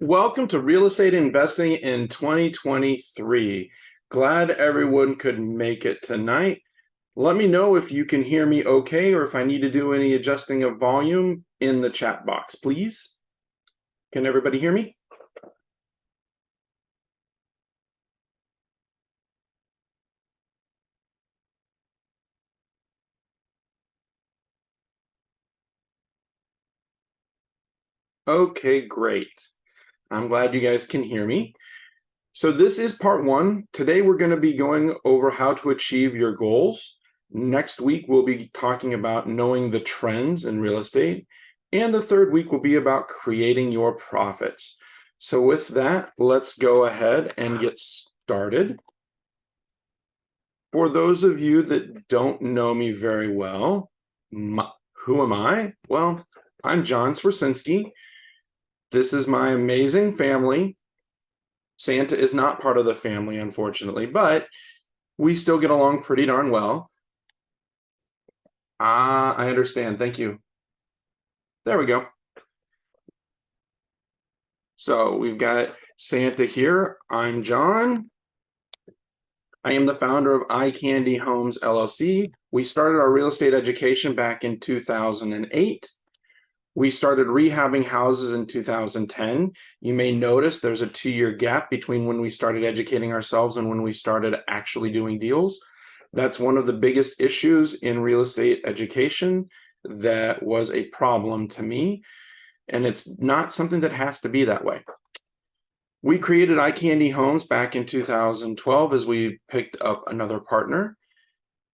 Welcome to Real Estate Investing in 2023. Glad everyone could make it tonight. Let me know if you can hear me okay or if I need to do any adjusting of volume in the chat box, please. Can everybody hear me? Okay, great. I'm glad you guys can hear me. So this is part one. Today we're going to be going over how to achieve your goals. Next week we'll be talking about knowing the trends in real estate. And the third week will be about creating your profits. So with that, let's go ahead and get started. For those of you that don't know me very well, who am I? Well, I'm John Swersinski. This is my amazing family. Santa is not part of the family, unfortunately, but we still get along pretty darn well. I understand. Thank you. There we go. So we've got Santa here. I'm John. I am the founder of iCandy Homes LLC. We started our real estate education back in 2008. We started rehabbing houses in 2010. You may notice there's a 2-year gap between when we started educating ourselves and when we started actually doing deals. That's one of the biggest issues in real estate education that was a problem to me, and it's not something that has to be that way. We created iCandy Homes back in 2012 as we picked up another partner,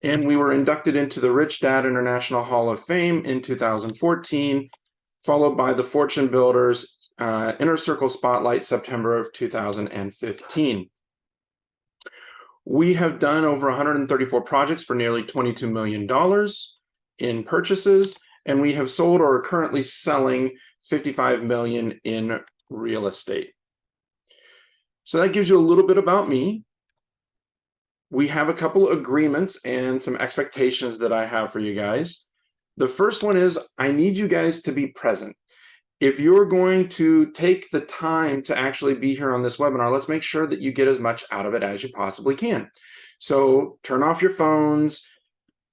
and we were inducted into the Rich Dad International Hall of Fame in 2014, followed by the Fortune Builders Inner Circle Spotlight September of 2015. We have done over 134 projects for nearly $22 million in purchases, and we have sold or are currently selling $55 million in real estate. So that gives you a little bit about me. We have a couple of agreements and some expectations that I have for you guys. The first one is I need you guys to be present. If you're going to take the time to actually be here on this webinar, let's make sure that you get as much out of it as you possibly can. So turn off your phones.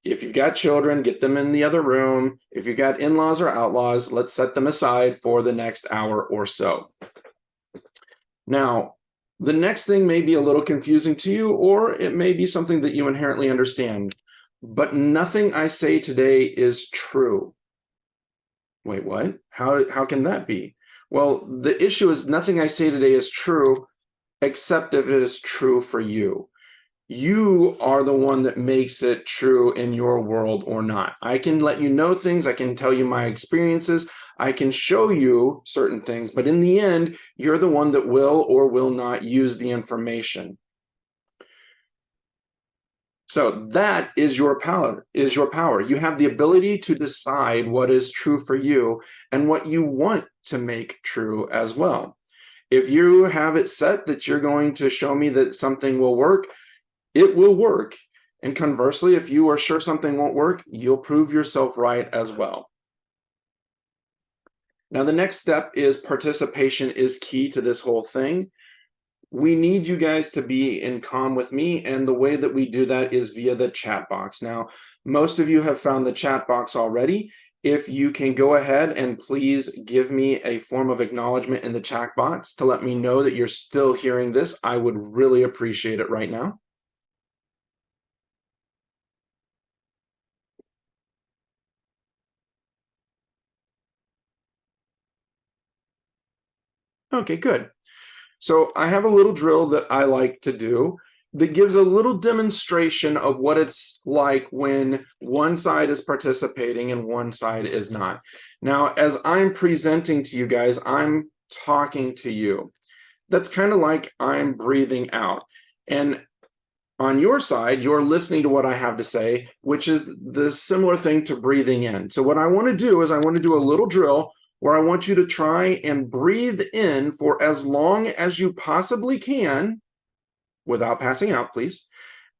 If you've got children, get them in the other room. If you've got in-laws or outlaws, let's set them aside for the next hour or so. Now, the next thing may be a little confusing to you, or it may be something that you inherently understand, but nothing I say today is true. Wait, what? How can that be? Well, the issue is nothing I say today is true, except if it is true for you. You are the one that makes it true in your world or not. I can let you know things, I can tell you my experiences, I can show you certain things, but in the end, you're the one that will or will not use the information. So that is your power, You have the ability to decide what is true for you and what you want to make true as well. If you have it set that you're going to show me that something will work, it will work. And conversely, if you are sure something won't work, you'll prove yourself right as well. Now, the next step is participation is key to this whole thing. We need you guys to be in comm with me, and the way that we do that is via the chat box. Now, most of you have found the chat box already. If you can go ahead and please give me a form of acknowledgement in the chat box to let me know that you're still hearing this, I would really appreciate it right now. Okay, good. So I have a little drill that I like to do that gives a little demonstration of what it's like when one side is participating and one side is not. Now, as I'm presenting to you guys, I'm talking to you. That's kind of like I'm breathing out. And on your side, you're listening to what I have to say, which is the similar thing to breathing in. So what I want to do is I want to do a little drill where I want you to try and breathe in for as long as you possibly can without passing out, please.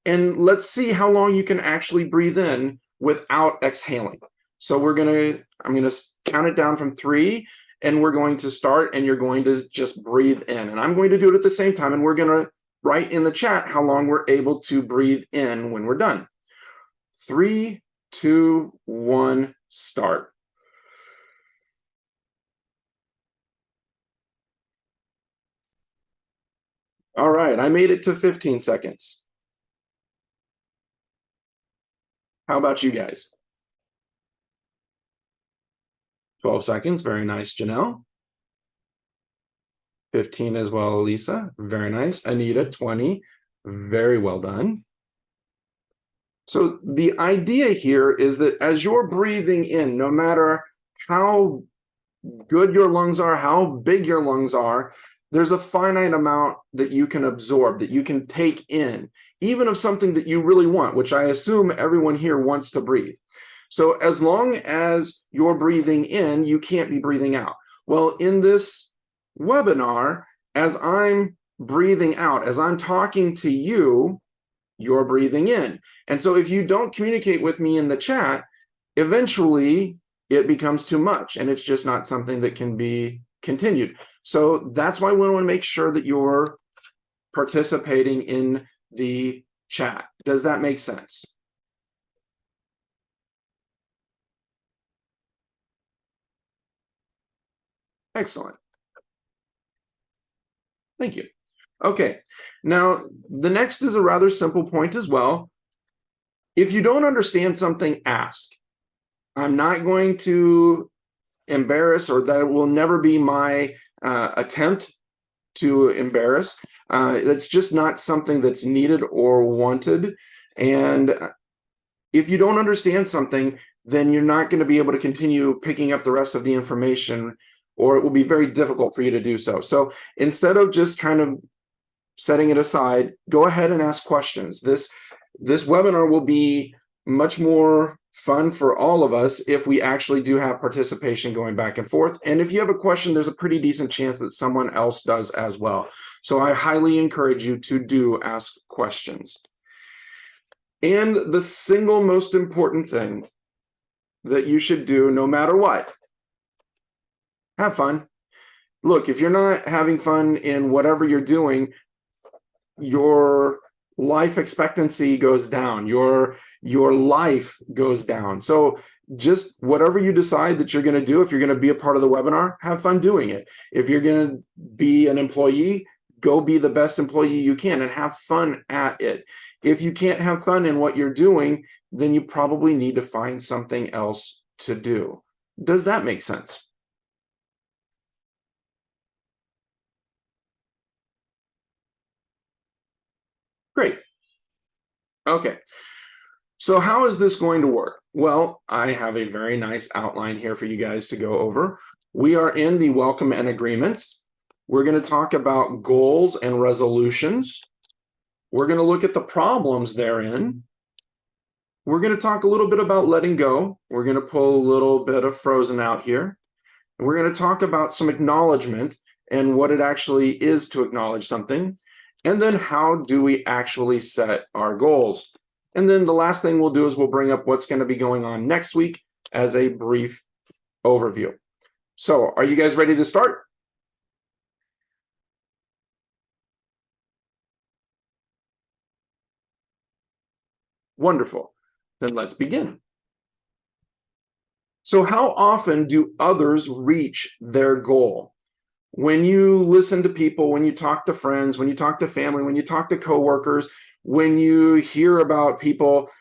And let's see how long you can actually breathe in without exhaling. So I'm going to count it down from 3. and we're going to start, and you're going to just breathe in. And I'm going to do it at the same time, and we're going to write in the chat how long we're able to breathe in when we're done. 3, 2, 1, start. All right, I made it to 15 seconds. How about you guys? 12 seconds, very nice, Janelle. 15 as well, Lisa, very nice. Anita, 20, very well done. So the idea here is that as you're breathing in, no matter how good your lungs are, how big your lungs are, there's a finite amount that you can absorb, that you can take in, even of something that you really want, which I assume everyone here wants to breathe. So as long as you're breathing in, you can't be breathing out. Well, in this webinar, as I'm breathing out, as I'm talking to you, you're breathing in. And so if you don't communicate with me in the chat, eventually it becomes too much, and it's just not something that can be continued. So that's why we want to make sure that you're participating in the chat. Does that make sense? Excellent. Thank you. Okay, now the next is a rather simple point as well. If you don't understand something, ask. I'm not going to embarrass, or that will never be my attempt to embarrass. It's just not something that's needed or wanted. And if you don't understand something, then you're not going to be able to continue picking up the rest of the information, or it will be very difficult for you to do so. So instead of just kind of setting it aside, go ahead and ask questions. This webinar will be much more fun for all of us if we actually do have participation going back and forth. And if you have a question, there's a pretty decent chance that someone else does as well. So I highly encourage you to do ask questions. And the single most important thing that you should do, no matter what, have fun. Look, if you're not having fun in whatever you're doing, your life expectancy goes down, your life goes down. So just whatever you decide that you're going to do, if you're going to be a part of the webinar, have fun doing it. If you're going to be an employee, go be the best employee you can and have fun at it. If you can't have fun in what you're doing, then you probably need to find something else to do. Does that make sense? Great. Okay. So how is this going to work? Well, I have a very nice outline here for you guys to go over. We are in the welcome and agreements. We're going to talk about goals and resolutions. We're going to look at the problems therein. We're going to talk a little bit about letting go. We're going to pull a little bit of Frozen out here. And we're going to talk about some acknowledgement and what it actually is to acknowledge something. And then how do we actually set our goals? And then the last thing we'll do is we'll bring up what's going to be going on next week as a brief overview. So are you guys ready to start? Wonderful. Then let's begin. So how often do others reach their goal? When you listen to people, when you talk to friends, when you talk to family, when you talk to coworkers, when you hear about people,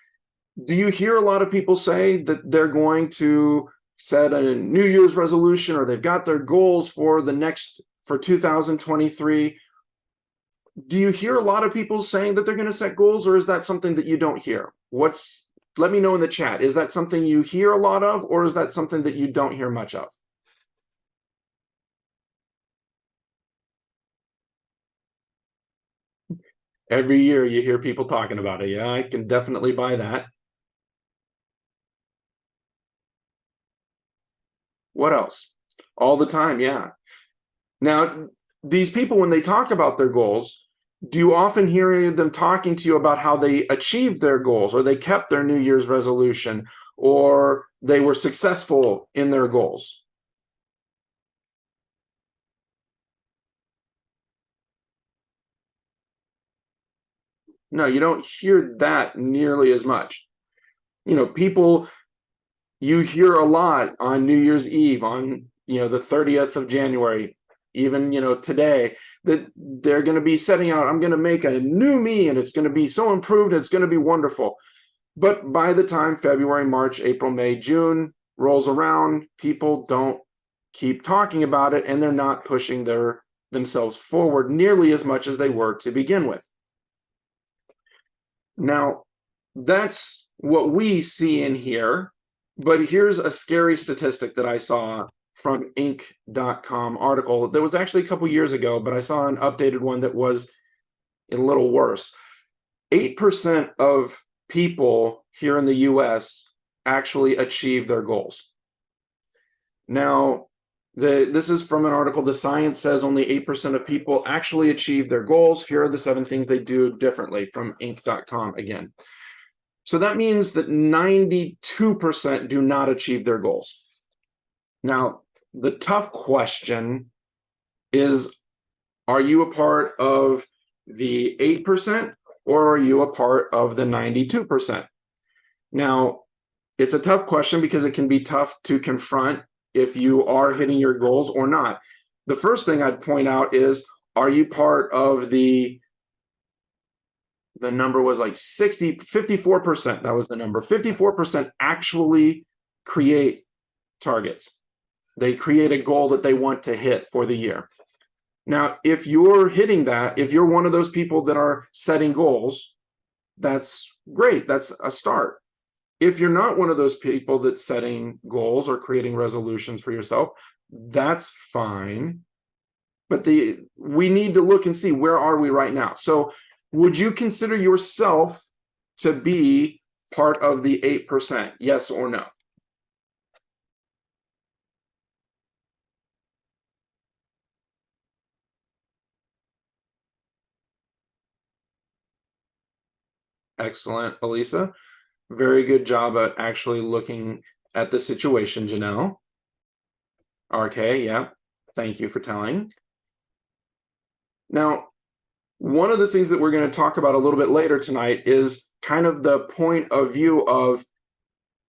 do you hear a lot of people say that they're going to set a New Year's resolution, or they've got their goals for 2023? Do you hear a lot of people saying that they're going to set goals, or is that something that you don't hear? Let me know in the chat. Is that something you hear a lot of, or is that something that you don't hear much of? Every year you hear people talking about it. Yeah, I can definitely buy that. What else? All the time, yeah. Now, these people, when they talk about their goals, do you often hear them talking to you about how they achieved their goals, or they kept their New Year's resolution, or they were successful in their goals? No, you don't hear that nearly as much. You know, people, you hear a lot on New Year's Eve, on, the 30th of January, even, today, that they're going to be setting out, I'm going to make a new me and it's going to be so improved, it's going to be wonderful. But by the time February, March, April, May, June rolls around, people don't keep talking about it and they're not pushing themselves forward nearly as much as they were to begin with. Now, that's what we see in here, but here's a scary statistic that I saw from Inc.com article that was actually a couple years ago, but I saw an updated one that was a little worse. 8% of people here in the US actually achieve their goals. Now, this is from an article, The Science Says Only 8% of people actually achieve their goals. Here are the 7 things they do differently, from Inc.com again. So that means that 92% do not achieve their goals. Now, the tough question is, are you a part of the 8% or are you a part of the 92%? Now, it's a tough question because it can be tough to confront if you are hitting your goals or not. The first thing I'd point out is, are you part of the number was like 54%, that was the number. 54% actually create targets. They create a goal that they want to hit for the year. Now, if you're hitting that, if you're one of those people that are setting goals, that's great. That's a start. If you're not one of those people that's setting goals or creating resolutions for yourself, that's fine. But we need to look and see, where are we right now? So would you consider yourself to be part of the 8%? Yes or no? Excellent, Elisa. Very good job at actually looking at the situation, Janelle. RK, yeah. Thank you for telling. Now, one of the things that we're going to talk about a little bit later tonight is kind of the point of view of,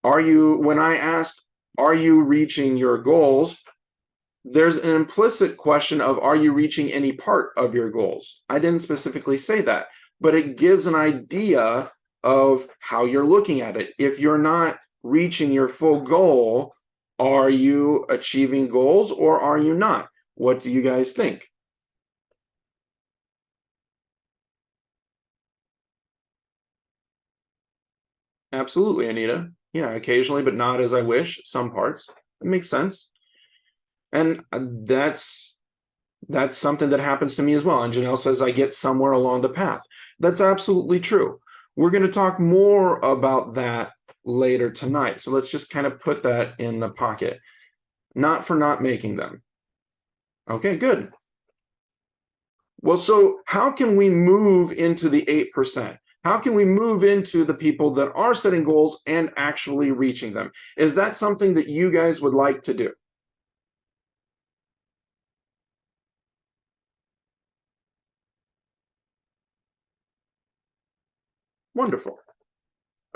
when I asked, are you reaching your goals? There's an implicit question of, are you reaching any part of your goals? I didn't specifically say that, but it gives an idea of how you're looking at it. If you're not reaching your full goal, are you achieving goals or are you not? What do you guys think? Absolutely, Anita. Yeah, occasionally, but not as I wish. Some parts. It makes sense. And that's something that happens to me as well. And Janelle says I get somewhere along the path. That's absolutely true. We're going to talk more about that later tonight. So let's just kind of put that in the pocket. Not for not making them. Okay, good. Well, so how can we move into the 8%? How can we move into the people that are setting goals and actually reaching them? Is that something that you guys would like to do? Wonderful.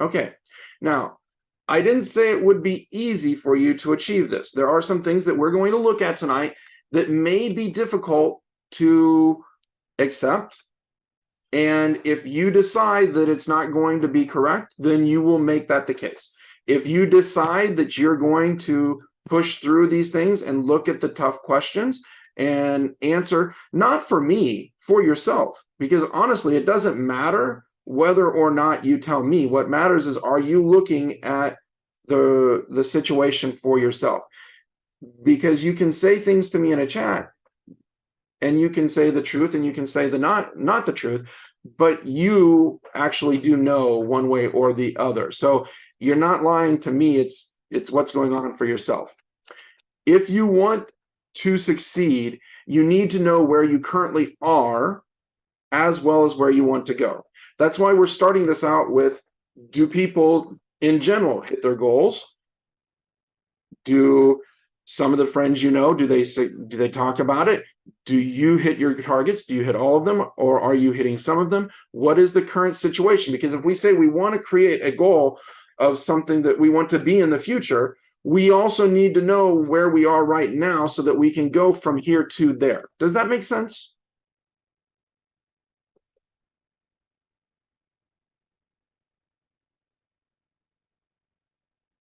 Okay. Now, I didn't say it would be easy for you to achieve this. There are some things that we're going to look at tonight that may be difficult to accept. And if you decide that it's not going to be correct, then you will make that the case. If you decide that you're going to push through these things and look at the tough questions and answer, not for me, for yourself, because honestly, it doesn't matter whether or not you tell me. What matters is, are you looking at the situation for yourself? Because you can say things to me in a chat, and you can say the truth and you can say the not the truth, but you actually do know one way or the other. So you're not lying to me. It's what's going on for yourself. If you want to succeed, you need to know where you currently are as well as where you want to go. That's why we're starting this out with, do people in general hit their goals? Do Some of the friends you know, do they talk about it? Do you hit your targets? Do you hit all of them, or are you hitting some of them? What is the current situation? Because if we say we want to create a goal of something that we want to be in the future, we also need to know where we are right now so that we can go from here to there. Does that make sense?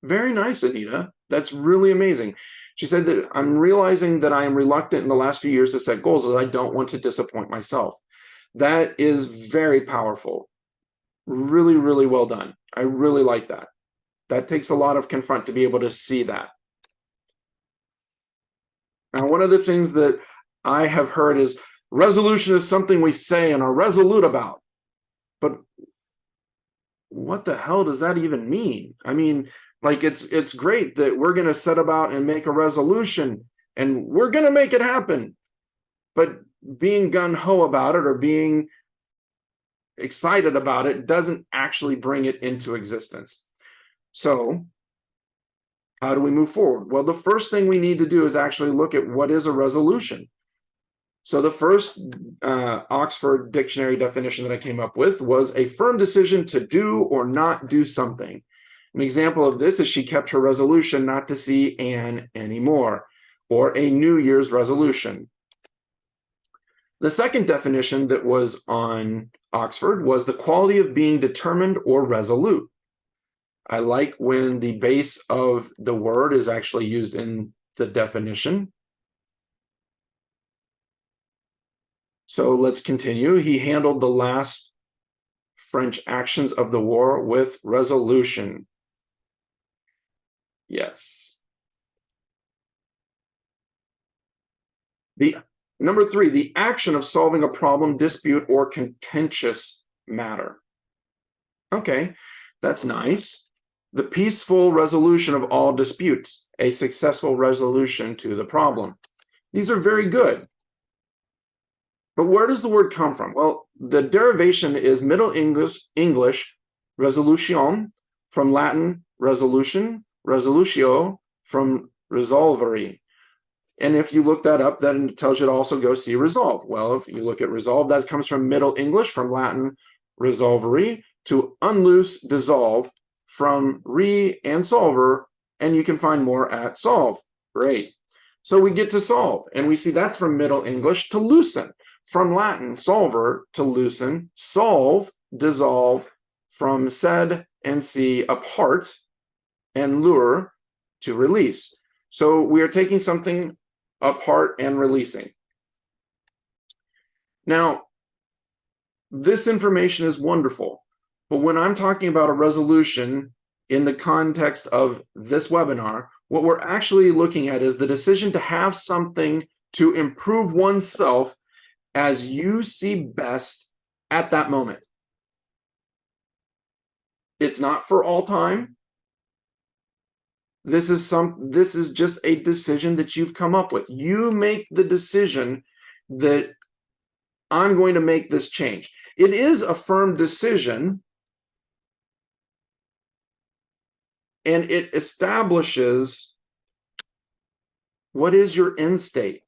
Very nice, Anita. That's really amazing. She said that I'm realizing that I am reluctant in the last few years to set goals as I don't want to disappoint myself. That is very powerful. Really, really well done. I really like that. That takes a lot of confront to be able to see that. Now, one of the things that I have heard is resolution is something we say and are resolute about. But what the hell does that even mean? I mean, like it's great that we're going to set about and make a resolution and we're going to make it happen. But being gung-ho about it or being excited about it doesn't actually bring it into existence. So how do we move forward? Well, the first thing we need to do is actually look at what is a resolution. So the first Oxford Dictionary definition that I came up with was a firm decision to do or not do something. An example of this is she kept her resolution not to see Anne anymore, or a New Year's resolution. The second definition that was on Oxford was the quality of being determined or resolute. I like when the base of the word is actually used in the definition. So let's continue. He handled the last French actions of the war with resolution. Yes. Number 3, the action of solving a problem, dispute, or contentious matter. Okay, that's nice. The peaceful resolution of all disputes, a successful resolution to the problem. These are very good. But where does the word come from? Well, the derivation is Middle English resolution, from Latin resolution, resolutio, from resolvere. And if you look that up, then it tells you to also go see resolve. Well, if you look at resolve, that comes from Middle English, from Latin resolvere, to unloose, dissolve, from re and solver, and you can find more at solve. Great. So we get to solve, and we see that's from Middle English, to loosen, from Latin solver, to loosen, solve, dissolve, from sed and see, apart, and lure, to release. So we are taking something apart and releasing. Now, this information is wonderful, but when I'm talking about a resolution in the context of this webinar, what we're actually looking at is the decision to have something to improve oneself as you see best at that moment. It's not for all time. This is just a decision that you've come up with. You make the decision that I'm going to make this change. It is a firm decision, and it establishes what is your end state.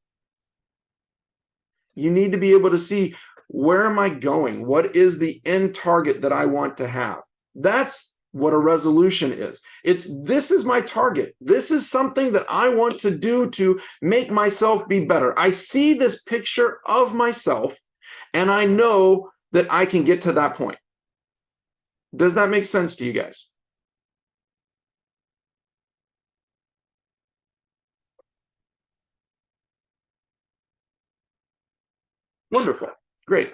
You need to be able to see, where am I going? What is the end target that I want to have? That's what a resolution is. This is my target. This is something that I want to do to make myself be better. I see this picture of myself, and I know that I can get to that point. Does that make sense to you guys? Wonderful. Great.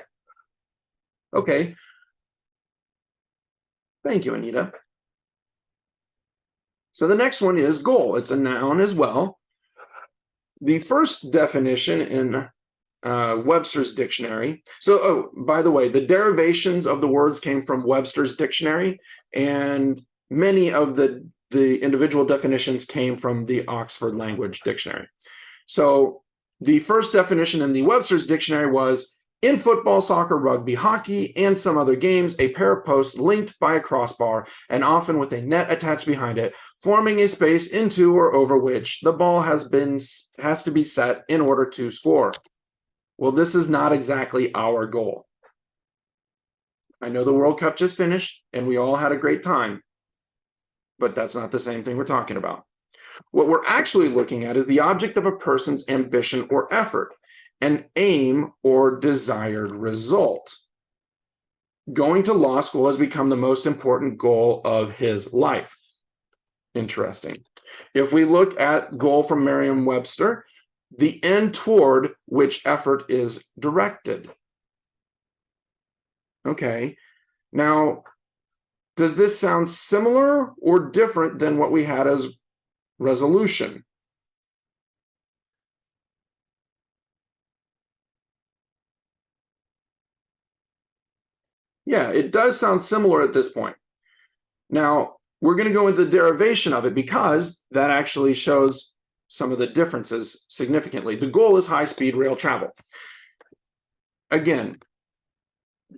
Okay. Thank you, Anita. So the next one is goal. It's a noun as well. The first definition in Webster's dictionary. So, by the way, the derivations of the words came from Webster's dictionary, and many of the individual definitions came from the Oxford Language Dictionary. So the first definition in the Webster's dictionary was In football, soccer, rugby, hockey, and some other games, a pair of posts linked by a crossbar and often with a net attached behind it, forming a space into or over which the ball has to be set in order to score. Well, this is not exactly our goal. I know the World Cup just finished and we all had a great time, but that's not the same thing we're talking about. What we're actually looking at is the object of a person's ambition or effort, an aim or desired result. Going to law school has become the most important goal of his life. Interesting. If we look at goal from Merriam-Webster, the end toward which effort is directed. Okay, now, does this sound similar or different than what we had as resolution? Yeah, it does sound similar at this point. Now, we're going to go into the derivation of it because that actually shows some of the differences significantly. The goal is high-speed rail travel. Again,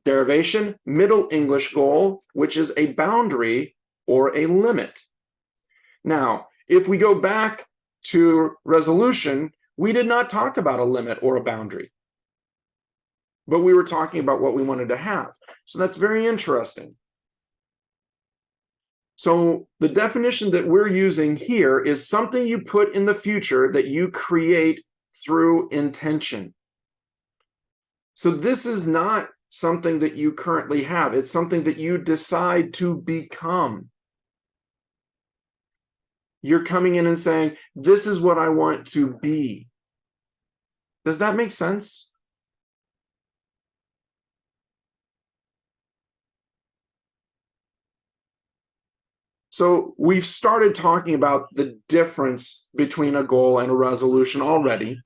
derivation, Middle English goal, which is a boundary or a limit. Now, if we go back to resolution, we did not talk about a limit or a boundary, but we were talking about what we wanted to have. So that's very interesting. So the definition that we're using here is something you put in the future that you create through intention. So this is not something that you currently have. It's something that you decide to become. You're coming in and saying, this is what I want to be. Does that make sense? So we've started talking about the difference between a goal and a resolution already.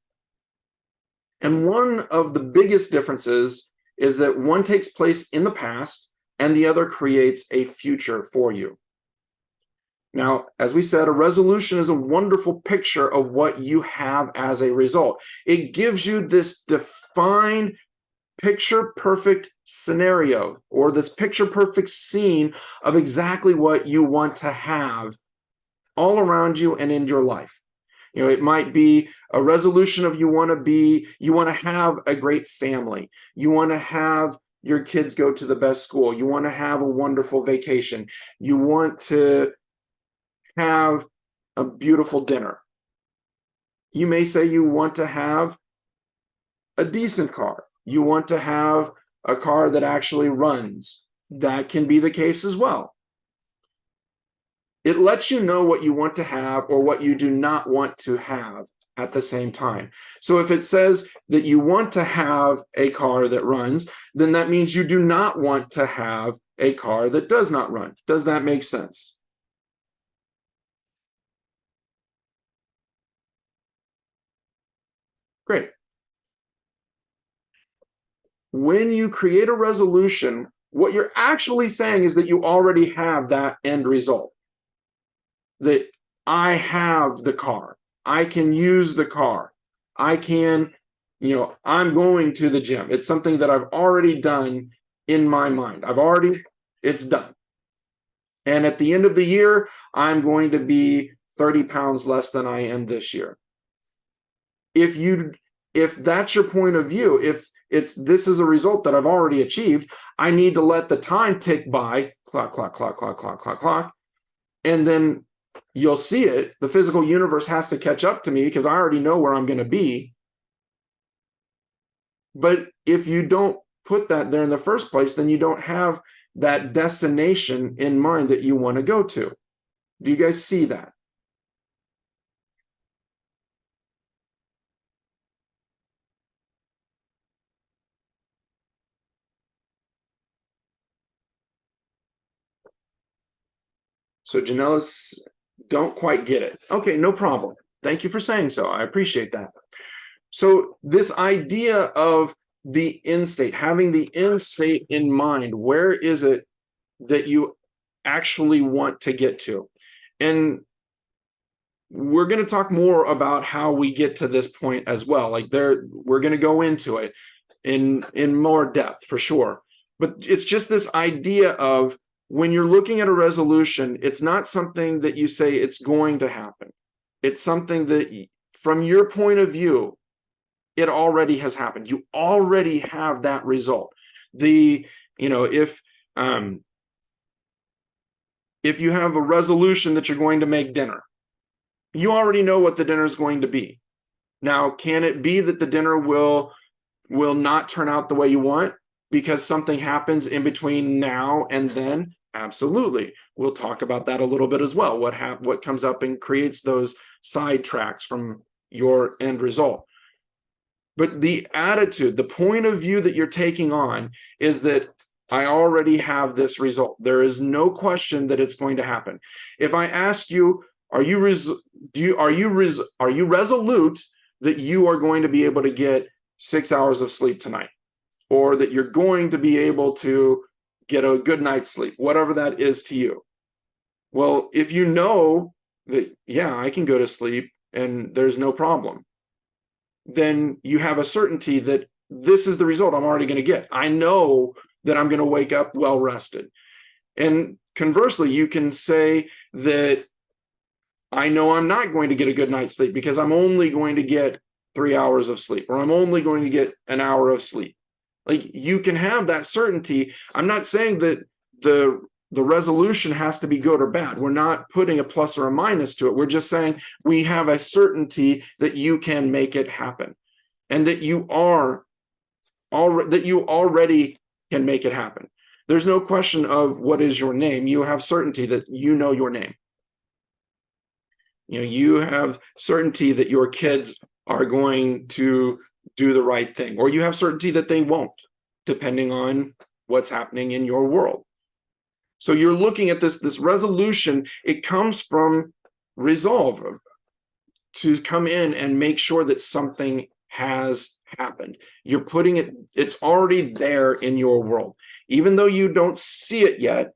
And one of the biggest differences is that one takes place in the past and the other creates a future for you. Now, as we said, a resolution is a wonderful picture of what you have as a result. It gives you this defined picture-perfect scenario or this picture-perfect scene of exactly what you want to have all around you and in your life. You know, it might be a resolution of you want to have a great family. You want to have your kids go to the best school. You want to have a wonderful vacation. You want to have a beautiful dinner. You may say you want to have a decent car. You want to have a car that actually runs. That can be the case as well. It lets you know what you want to have or what you do not want to have at the same time. So if it says that you want to have a car that runs, then that means you do not want to have a car that does not run. Does that make sense? Great. When you create a resolution, what you're actually saying is that you already have that end result. That I have the car. I can use the car. I can, I'm going to the gym. It's something that I've already done in my mind. It's done. And at the end of the year, I'm going to be 30 pounds less than I am this year. If that's your point of view, if this is a result that I've already achieved, I need to let the time tick by, clock, clock, clock, clock, clock, clock, clock, and then you'll see it. The physical universe has to catch up to me because I already know where I'm going to be. But if you don't put that there in the first place, then you don't have that destination in mind that you want to go to. Do you guys see that? So Janelle's don't quite get it. Okay, no problem. Thank you for saying so. I appreciate that. So this idea of the end state, having the end state in mind, where is it that you actually want to get to? And we're going to talk more about how we get to this point as well. We're going to go into it. in more depth for sure. But it's just this idea of when you're looking at a resolution, it's not something that you say it's going to happen. It's something that from your point of view, it already has happened. You already have that result. If you have a resolution that you're going to make dinner, you already know what the dinner is going to be. Now, can it be that the dinner will not turn out the way you want because something happens in between now and then? Absolutely. We'll talk about that a little bit as well. What comes up and creates those sidetracks from your end result. But the attitude, the point of view that you're taking on is that I already have this result. There is no question that it's going to happen. If I ask you, are you resolute that you are going to be able to get 6 hours of sleep tonight, or that you're going to be able to get a good night's sleep, whatever that is to you? Well, if you know that, yeah, I can go to sleep and there's no problem, then you have a certainty that this is the result I'm already going to get. I know that I'm going to wake up well rested. And conversely, you can say that I know I'm not going to get a good night's sleep because I'm only going to get 3 hours of sleep, or I'm only going to get an hour of sleep. Like, you can have that certainty. I'm not saying that the resolution has to be good or bad. We're not putting a plus or a minus to it. We're just saying we have a certainty that you can make it happen, and that you already can make it happen. There's no question of what is your name. You have certainty that you know your name. You have certainty that your kids are going to do the right thing, or you have certainty that they won't, depending on what's happening in your world. So you're looking at this resolution. It comes from resolve to come in and make sure that something has happened. You're putting it's already there in your world. Even though you don't see it yet,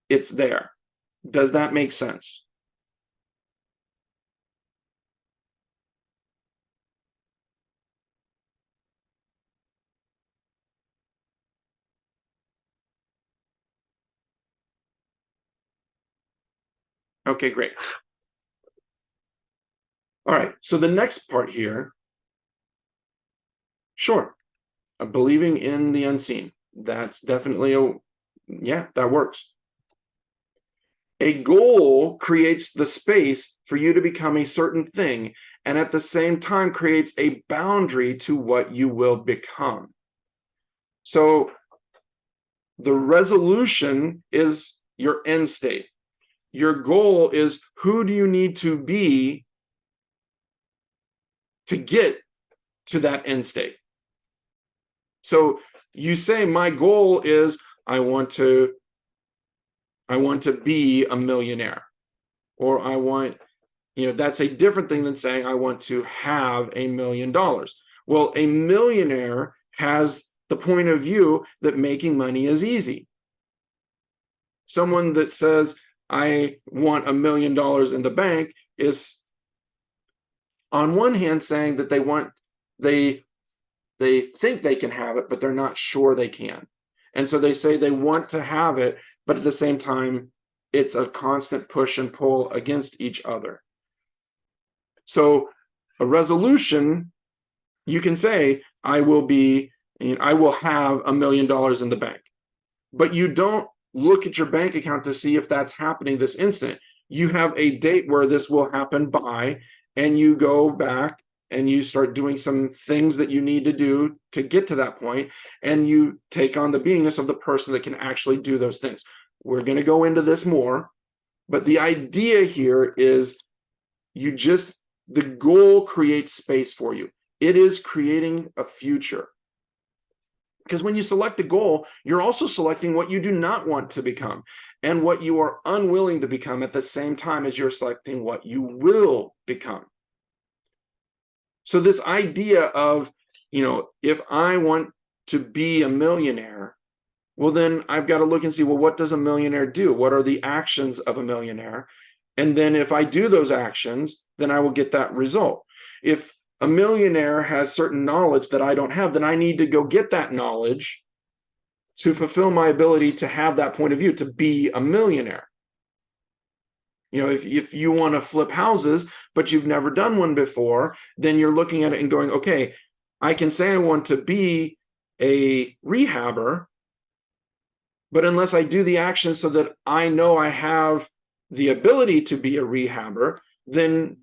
it's there. Does that make sense? Okay, great. All right, so the next part here, sure, believing in the unseen. That's definitely that works. A goal creates the space for you to become a certain thing, and at the same time creates a boundary to what you will become. So the resolution is your end state. Your goal is, who do you need to be to get to that end state? So you say, my goal is I want to be a millionaire, or I want, that's a different thing than saying I want to have $1 million. Well, a millionaire has the point of view that making money is easy. Someone that says I want $1 million in the bank is, on one hand, saying that they think they can have it, but they're not sure they can. And so they say they want to have it, but at the same time, it's a constant push and pull against each other. So a resolution, you can say, I will have $1 million in the bank, but you don't look at your bank account to see if that's happening this instant. You have a date where this will happen by, and you go back and you start doing some things that you need to do to get to that point, and you take on the beingness of the person that can actually do those things. We're going to go into this more, but the idea here is the goal creates space for you. It is creating a future. Because when you select a goal, you're also selecting what you do not want to become and what you are unwilling to become at the same time as you're selecting what you will become. So this idea of, if I want to be a millionaire, well, then I've got to look and see, well, what does a millionaire do? What are the actions of a millionaire? And then if I do those actions, then I will get that result. If a millionaire has certain knowledge that I don't have, then I need to go get that knowledge to fulfill my ability to have that point of view, to be a millionaire. You know, if you want to flip houses, but you've never done one before, then you're looking at it and going, okay, I can say I want to be a rehabber, but unless I do the action so that I know I have the ability to be a rehabber, then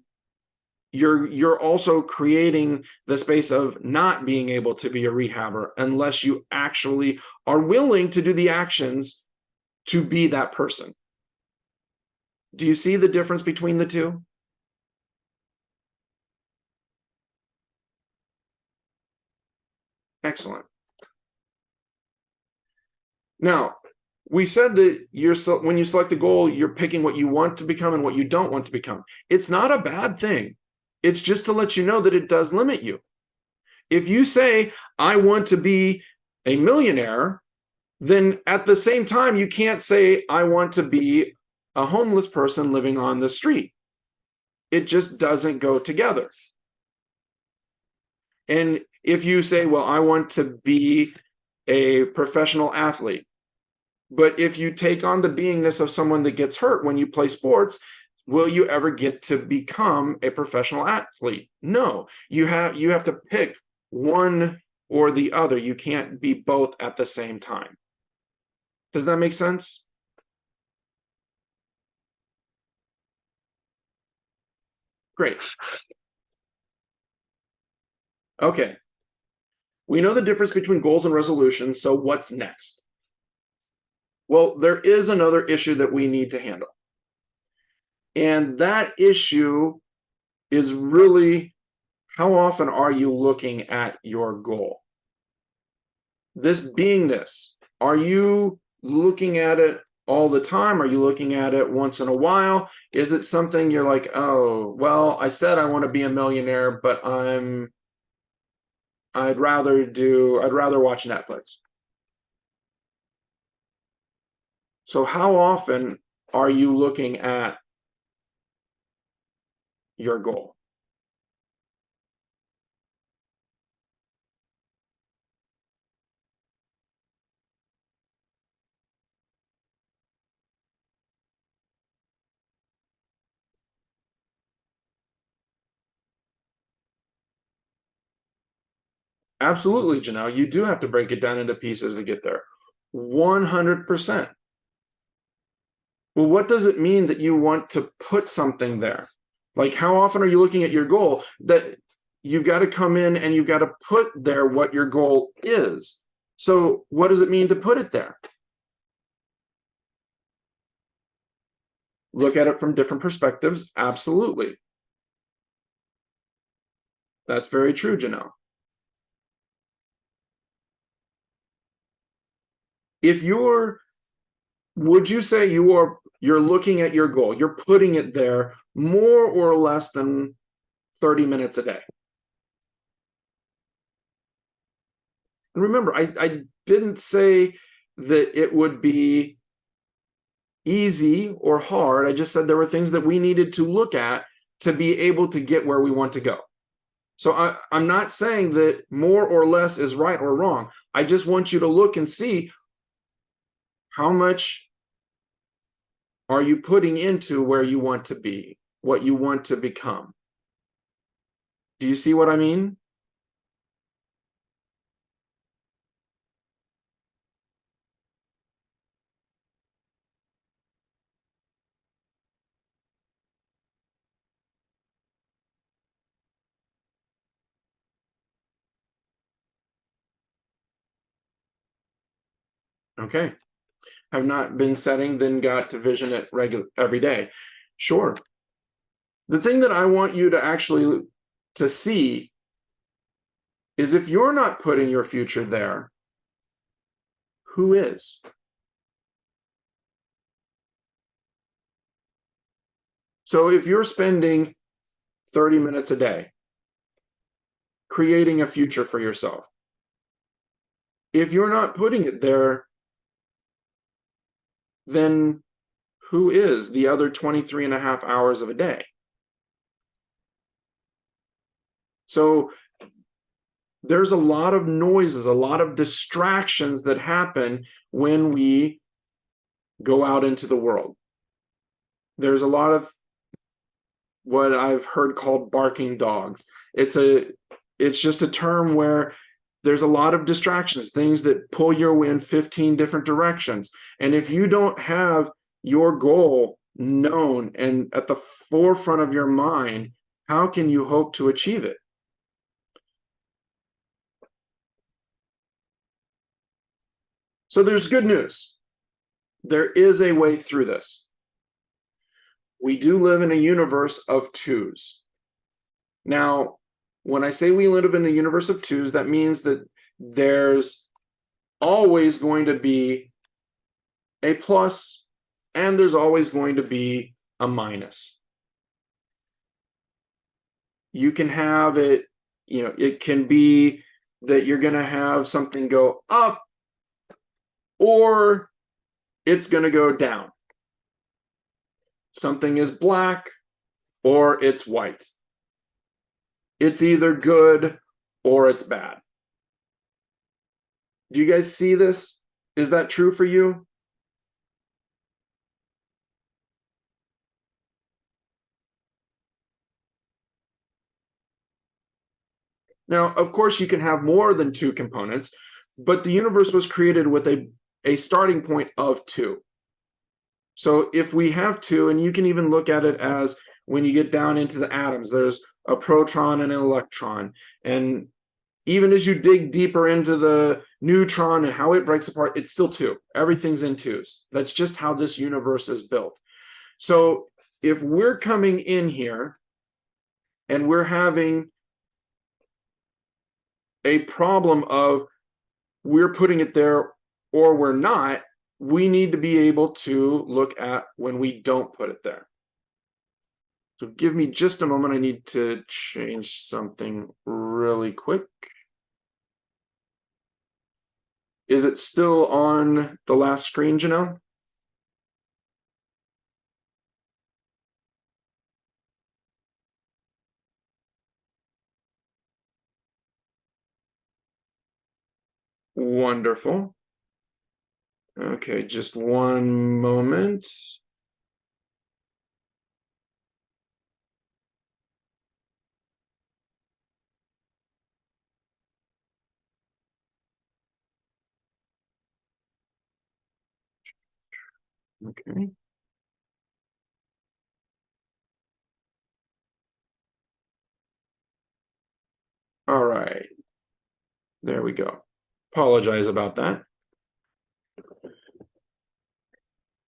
you're also creating the space of not being able to be a rehabber unless you actually are willing to do the actions to be that person. Do you see the difference between the two? Excellent. Now, we said that when you select a goal, you're picking what you want to become and what you don't want to become. It's not a bad thing. It's just to let you know that it does limit you. If you say, I want to be a millionaire, then at the same time, you can't say, I want to be a homeless person living on the street. It just doesn't go together. And if you say, well, I want to be a professional athlete, but if you take on the beingness of someone that gets hurt when you play sports, will you ever get to become a professional athlete? No, you have to pick one or the other. You can't be both at the same time. Does that make sense? Great. Okay. We know the difference between goals and resolutions, so what's next? Well, there is another issue that we need to handle. And that issue is really, how often are you looking at your goal? This beingness, are you looking at it all the time? Are you looking at it once in a while? Is it something you're like, oh, well, I said I want to be a millionaire, but I'd rather watch Netflix. So how often are you looking at your goal? Absolutely, Janelle. You do have to break it down into pieces to get there. 100%. Well, what does it mean that you want to put something there? Like, how often are you looking at your goal? That you've got to come in and you've got to put there what your goal is. So what does it mean to put it there? Look at it from different perspectives. Absolutely. That's very true, Janelle. Would you say you're looking at your goal, you're putting it there more or less than 30 minutes a day? And remember, I didn't say that it would be easy or hard. I just said there were things that we needed to look at to be able to get where we want to go. So I'm not saying that more or less is right or wrong. I just want you to look and see how much are you putting into where you want to be, what you want to become. Do you see what I mean? Okay. Have not been setting, then got to vision it every day. Sure. The thing that I want you to actually to see is if you're not putting your future there, who is? So if you're spending 30 minutes a day creating a future for yourself, if you're not putting it there, then who is the other 23 and a half hours of a day? So there's a lot of noises, a lot of distractions that happen when we go out into the world. There's a lot of what I've heard called barking dogs. It's just a term where there's a lot of distractions, things that pull you in 15 different directions. And if you don't have your goal known and at the forefront of your mind, how can you hope to achieve it? So there's good news. There is a way through this. We do live in a universe of twos. Now, when I say we live in a universe of twos, that means that there's always going to be a plus and there's always going to be a minus. You can have it, it can be that you're going to have something go up or it's going to go down. Something is black or it's white. It's either good or it's bad. Do you guys see this? Is that true for you? Now, of course, you can have more than two components, but the universe was created with a starting point of two. So if we have two, and you can even look at it as when you get down into the atoms, there's a proton and an electron. And even as you dig deeper into the neutron and how it breaks apart, it's still two. Everything's in twos. That's just how this universe is built. So if we're coming in here and we're having a problem of we're putting it there or we're not, we need to be able to look at when we don't put it there. So give me just a moment. I need to change something really quick. Is it still on the last screen, Janelle? Wonderful. Okay, just one moment. Okay. All right. There we go. Apologize about that.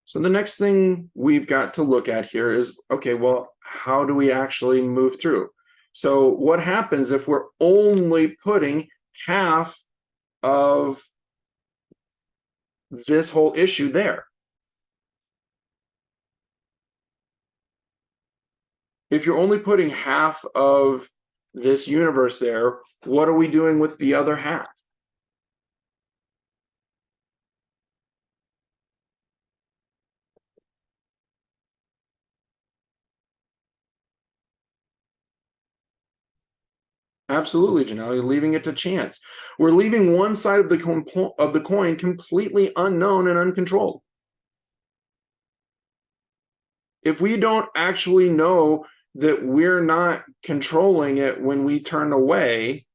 So the next thing we've got to look at here is, okay, well, how do we actually move through? So what happens if we're only putting half of this whole issue there? If you're only putting half of this universe there, what are we doing with the other half? Absolutely, Janelle. You're leaving it to chance. We're leaving one side of the coin completely unknown and uncontrolled. If we don't actually know that we're not controlling it when we turn away,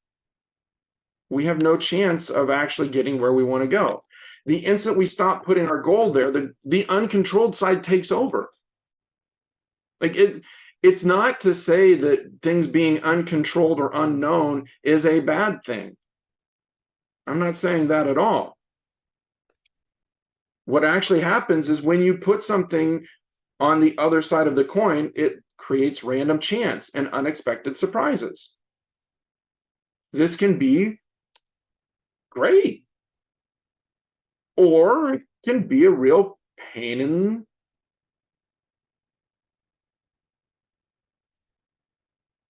we have no chance of actually getting where we want to go. The instant we stop putting our goal there, the uncontrolled side takes over. Like it's not to say that things being uncontrolled or unknown is a bad thing. I'm not saying that at all. What actually happens is when you put something on the other side of the coin, it creates random chance and unexpected surprises. This can be great, or it can be a real pain in.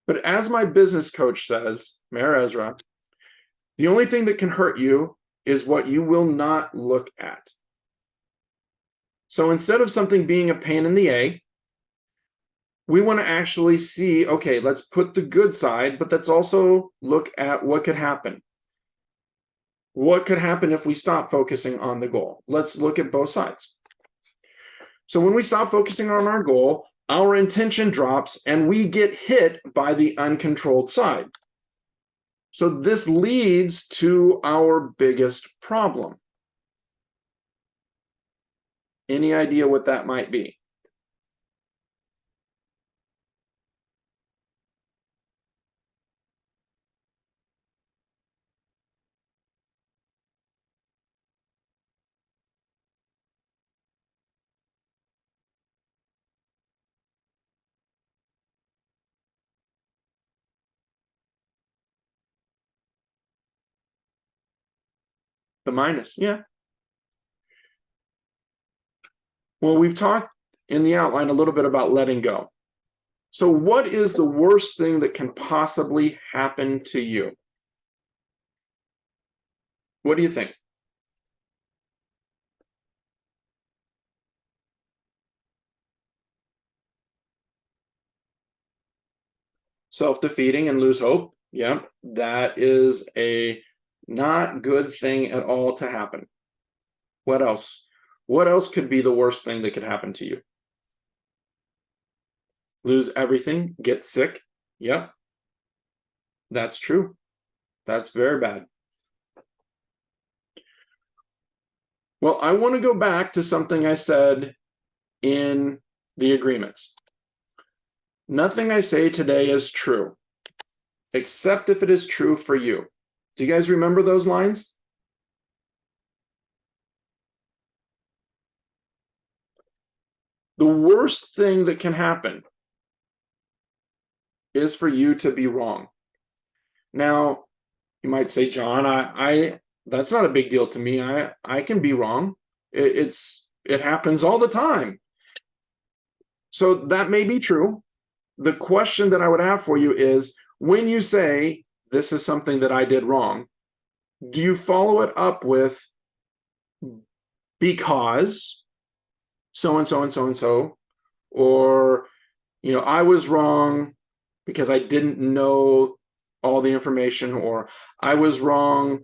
But as my business coach says, Mayor Ezra, the only thing that can hurt you is what you will not look at. So instead of something being a pain in the A, We want to actually see, okay, let's put the good side, but let's also look at what could happen. What could happen if we stop focusing on the goal? Let's look at both sides. So when we stop focusing on our goal, our intention drops and we get hit by the uncontrolled side. So this leads to our biggest problem. Any idea what that might be? The minus, yeah. Well, we've talked in the outline a little bit about letting go. So what is the worst thing that can possibly happen to you? What do you think? Self-defeating and lose hope. Yeah, that is a not good thing at all to happen. What else? What else could be the worst thing that could happen to you? Lose everything, get sick. Yep, that's true. That's very bad. Well, I want to go back to something I said in the agreements. Nothing I say today is true, except if it is true for you. Do you guys remember those lines? The worst thing that can happen is for you to be wrong. Now, you might say, John, I that's not a big deal to me. I can be wrong. It happens all the time. So that may be true. The question that I would have for you is, when you say this is something that I did wrong, do you follow it up with because so and so and so and so, or I was wrong because I didn't know all the information, or I was wrong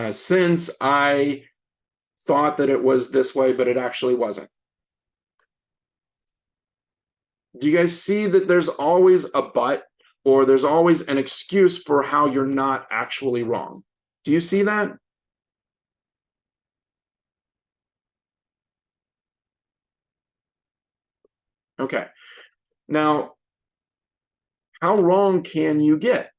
since I thought that it was this way, but it actually wasn't. Do you guys see that there's always a but, or there's always an excuse for how you're not actually wrong? Do you see that? Okay. Now, how wrong can you get?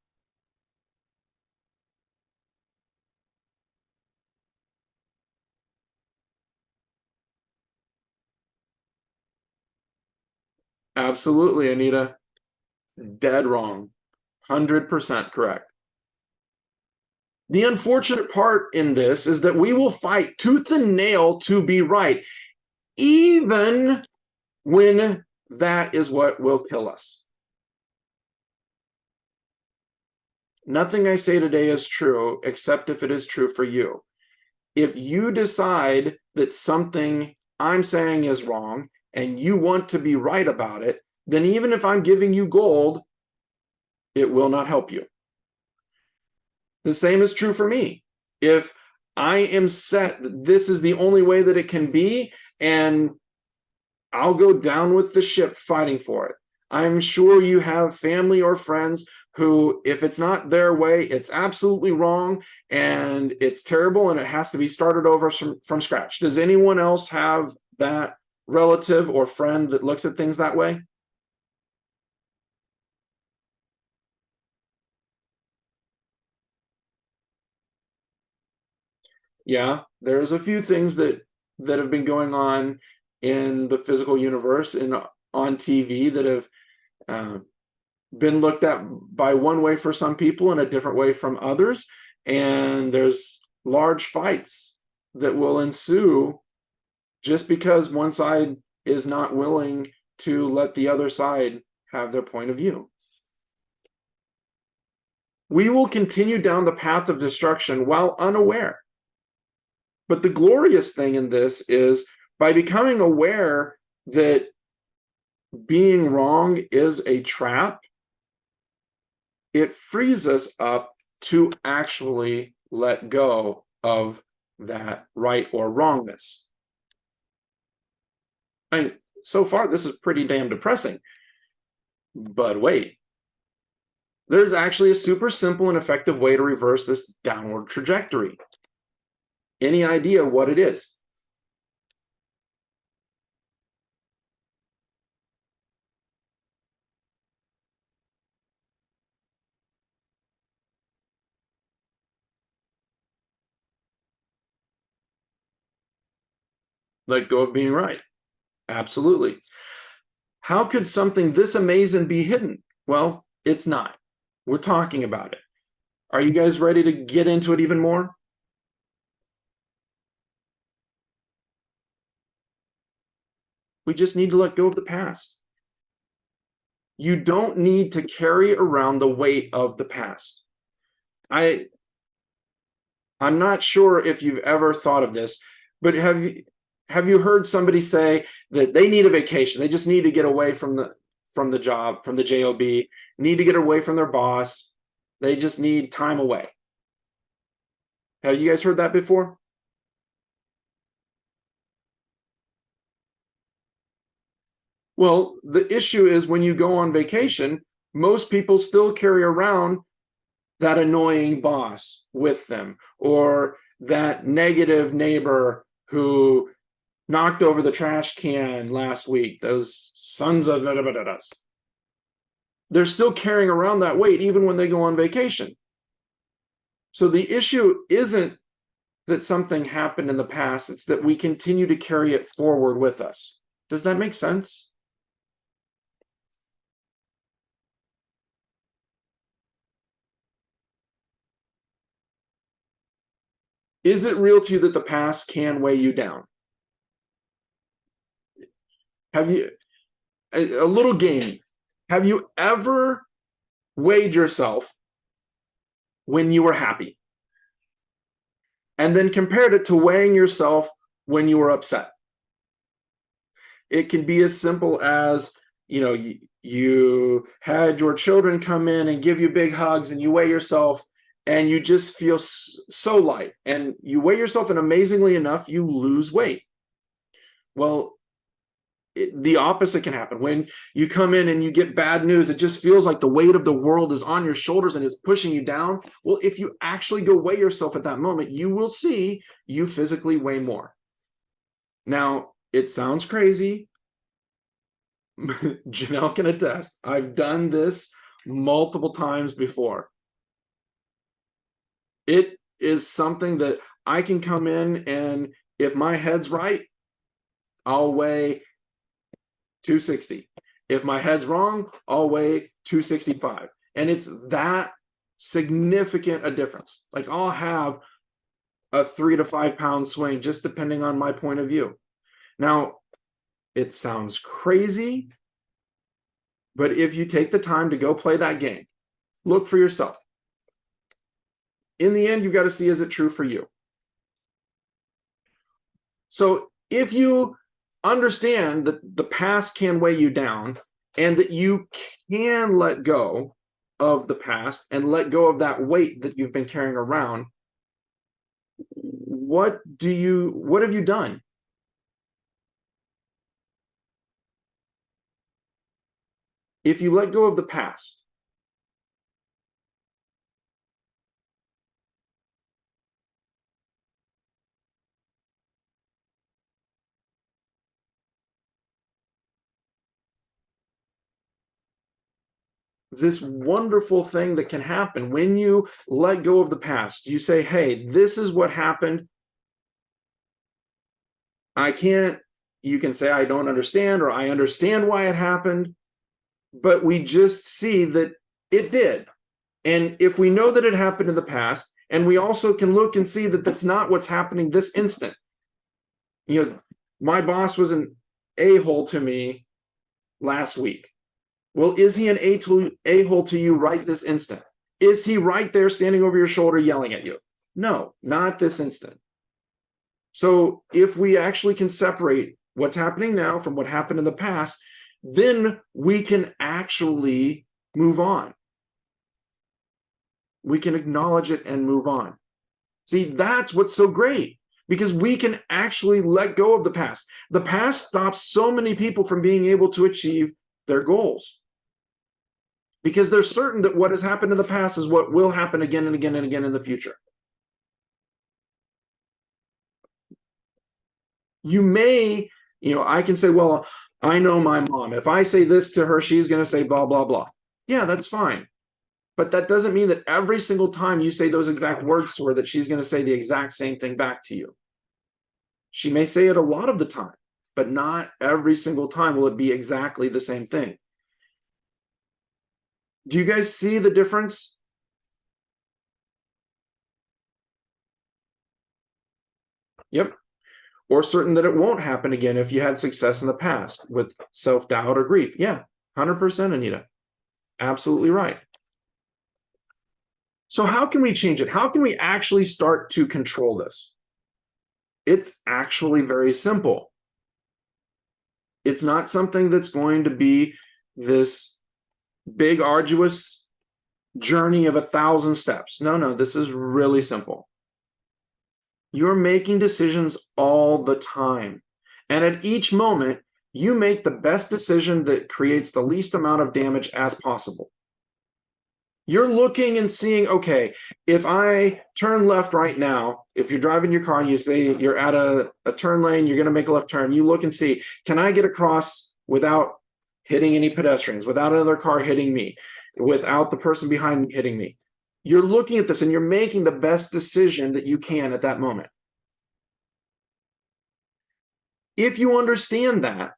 Absolutely, Anita. Dead wrong. 100% correct. The unfortunate part in this is that we will fight tooth and nail to be right, even when that is what will kill us. Nothing I say today is true, except if it is true for you. If you decide that something I'm saying is wrong and you want to be right about it, then even if I'm giving you gold, it will not help you. The same is true for me. If I am set that this is the only way that it can be, and I'll go down with the ship fighting for it. I'm sure you have family or friends who, if it's not their way, it's absolutely wrong and it's terrible and it has to be started over from scratch. Does anyone else have that relative or friend that looks at things that way? Yeah, there's a few things that have been going on in the physical universe and on TV that have been looked at by one way for some people and a different way from others. And there's large fights that will ensue just because one side is not willing to let the other side have their point of view. We will continue down the path of destruction while unaware. But the glorious thing in this is by becoming aware that being wrong is a trap, it frees us up to actually let go of that right or wrongness. And so far, this is pretty damn depressing. But wait, there's actually a super simple and effective way to reverse this downward trajectory. Any idea what it is? Let go of being right. Absolutely. How could something this amazing be hidden? Well, it's not. We're talking about it. Are you guys ready to get into it even more? We just need to let go of the past. You don't need to carry around the weight of the past. I'm not sure if you've ever thought of this, but have you heard somebody say that they need a vacation? They just need to get away from the job, from the job, need to get away from their boss. They just need time away. Have you guys heard that before? Well, the issue is when you go on vacation, most people still carry around that annoying boss with them, or that negative neighbor who knocked over the trash can last week, those sons of da, da, da, da. They're still carrying around that weight even when they go on vacation. So the issue isn't that something happened in the past, it's that we continue to carry it forward with us. Does that make sense? Is it real to you that the past can weigh you down? Have you, a little game, have you ever weighed yourself when you were happy and then compared it to weighing yourself when you were upset? It can be as simple as, you had your children come in and give you big hugs and you weigh yourself and you just feel so light, and you weigh yourself and amazingly enough, you lose weight. Well, the opposite can happen. When you come in and you get bad news, it just feels like the weight of the world is on your shoulders and it's pushing you down. Well, if you actually go weigh yourself at that moment, you will see you physically weigh more. Now, it sounds crazy. Janelle can attest. I've done this multiple times before. It is something that I can come in, and if my head's right, I'll weigh 260. If my head's wrong, I'll weigh 265. And it's that significant a difference. Like, I'll have a 3 to 5 pound swing just depending on my point of view. Now, it sounds crazy, but if you take the time to go play that game, look for yourself. In the end, you've got to see, is it true for you? So if you understand that the past can weigh you down and that you can let go of the past and let go of that weight that you've been carrying around, what have you done? If you let go of the past, this wonderful thing that can happen when you let go of the past, you say, hey, this is what happened. You can say, I don't understand, or I understand why it happened, but we just see that it did. And if we know that it happened in the past, and we also can look and see that that's not what's happening this instant. My boss was an a-hole to me last week. Well, is he an a-hole to you right this instant? Is he right there standing over your shoulder yelling at you? No, not this instant. So if we actually can separate what's happening now from what happened in the past, then we can actually move on. We can acknowledge it and move on. See, that's what's so great, because we can actually let go of the past. The past stops so many people from being able to achieve their goals, because they're certain that what has happened in the past is what will happen again and again and again in the future. You may, I can say, well, I know my mom. If I say this to her, she's going to say blah, blah, blah. Yeah, that's fine. But that doesn't mean that every single time you say those exact words to her that she's going to say the exact same thing back to you. She may say it a lot of the time, but not every single time will it be exactly the same thing. Do you guys see the difference? Yep. Or certain that it won't happen again if you had success in the past with self-doubt or grief. Yeah, 100%, Anita. Absolutely right. So how can we change it? How can we actually start to control this? It's actually very simple. It's not something that's going to be this big, arduous journey of 1,000 steps. No, this is really simple. You're making decisions all the time. And at each moment, you make the best decision that creates the least amount of damage as possible. You're looking and seeing, okay, if I turn left right now, if you're driving your car and you say you're at a turn lane, you're going to make a left turn, you look and see, can I get across without hitting any pedestrians, without another car hitting me, without the person behind me hitting me? You're looking at this and you're making the best decision that you can at that moment. If you understand that,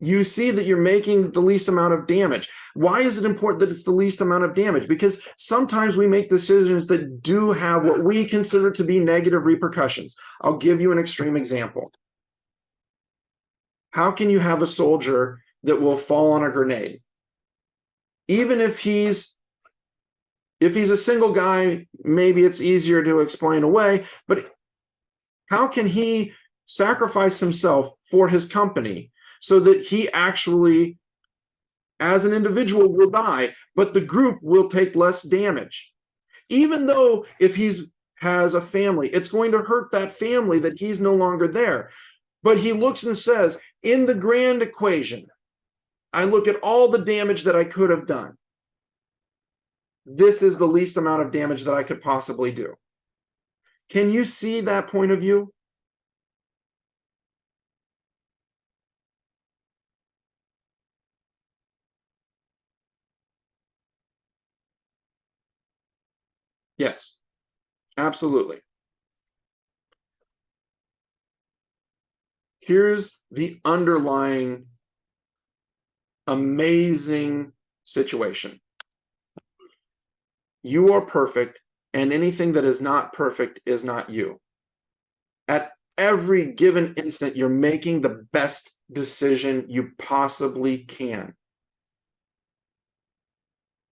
you see that you're making the least amount of damage. Why is it important that it's the least amount of damage? Because sometimes we make decisions that do have what we consider to be negative repercussions. I'll give you an extreme example. How can you have a soldier that will fall on a grenade? Even if he's a single guy, maybe it's easier to explain away, but how can he sacrifice himself for his company so that he actually, as an individual, will die, but the group will take less damage? Even though if has a family, it's going to hurt that family that he's no longer there. But he looks and says, in the grand equation, I look at all the damage that I could have done. This is the least amount of damage that I could possibly do. Can you see that point of view? Yes, absolutely. Here's the underlying amazing situation. You are perfect, and anything that is not perfect is not you. At every given instant, you're making the best decision you possibly can.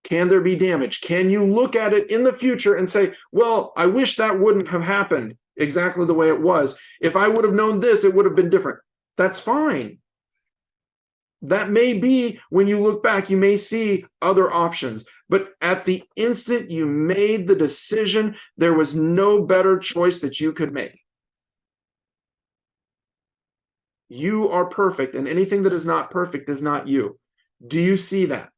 Can there be damage? Can you look at it in the future and say, well, I wish that wouldn't have happened exactly the way it was. If I would have known this, it would have been different. That's fine. That may be, when you look back, you may see other options. But at the instant you made the decision, there was no better choice that you could make. You are perfect, and anything that is not perfect is not you. Do you see that?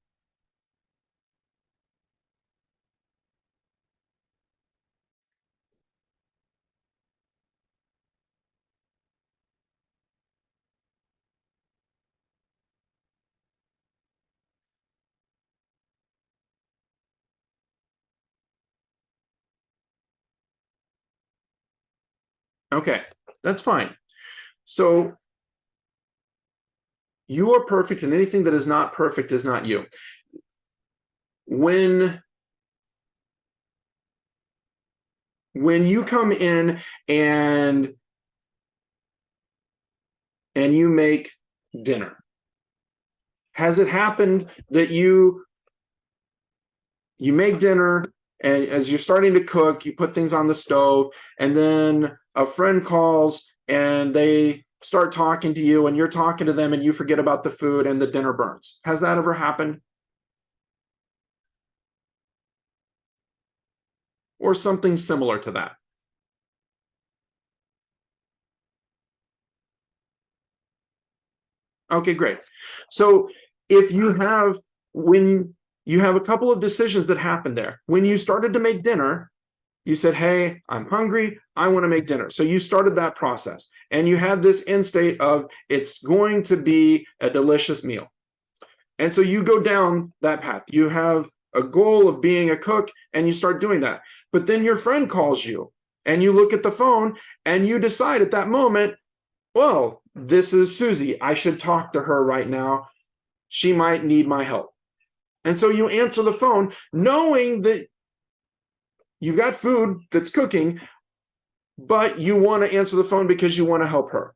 Okay, that's fine. So you are perfect, and anything that is not perfect is not you. When you come in and you make dinner, has it happened that you make dinner, and as you're starting to cook, you put things on the stove, and then a friend calls and they start talking to you and you're talking to them and you forget about the food and the dinner burns. Has that ever happened? Or something similar to that? Okay, great. So if you have, when you have a couple of decisions that happen there, when you started to make dinner, you said, hey, I'm hungry, I want to make dinner. So you started that process and you had this end state of it's going to be a delicious meal. And so you go down that path. You have a goal of being a cook and you start doing that. But then your friend calls you and you look at the phone and you decide at that moment, well, this is Susie. I should talk to her right now. She might need my help. And so you answer the phone knowing that you've got food that's cooking, but you want to answer the phone because you want to help her.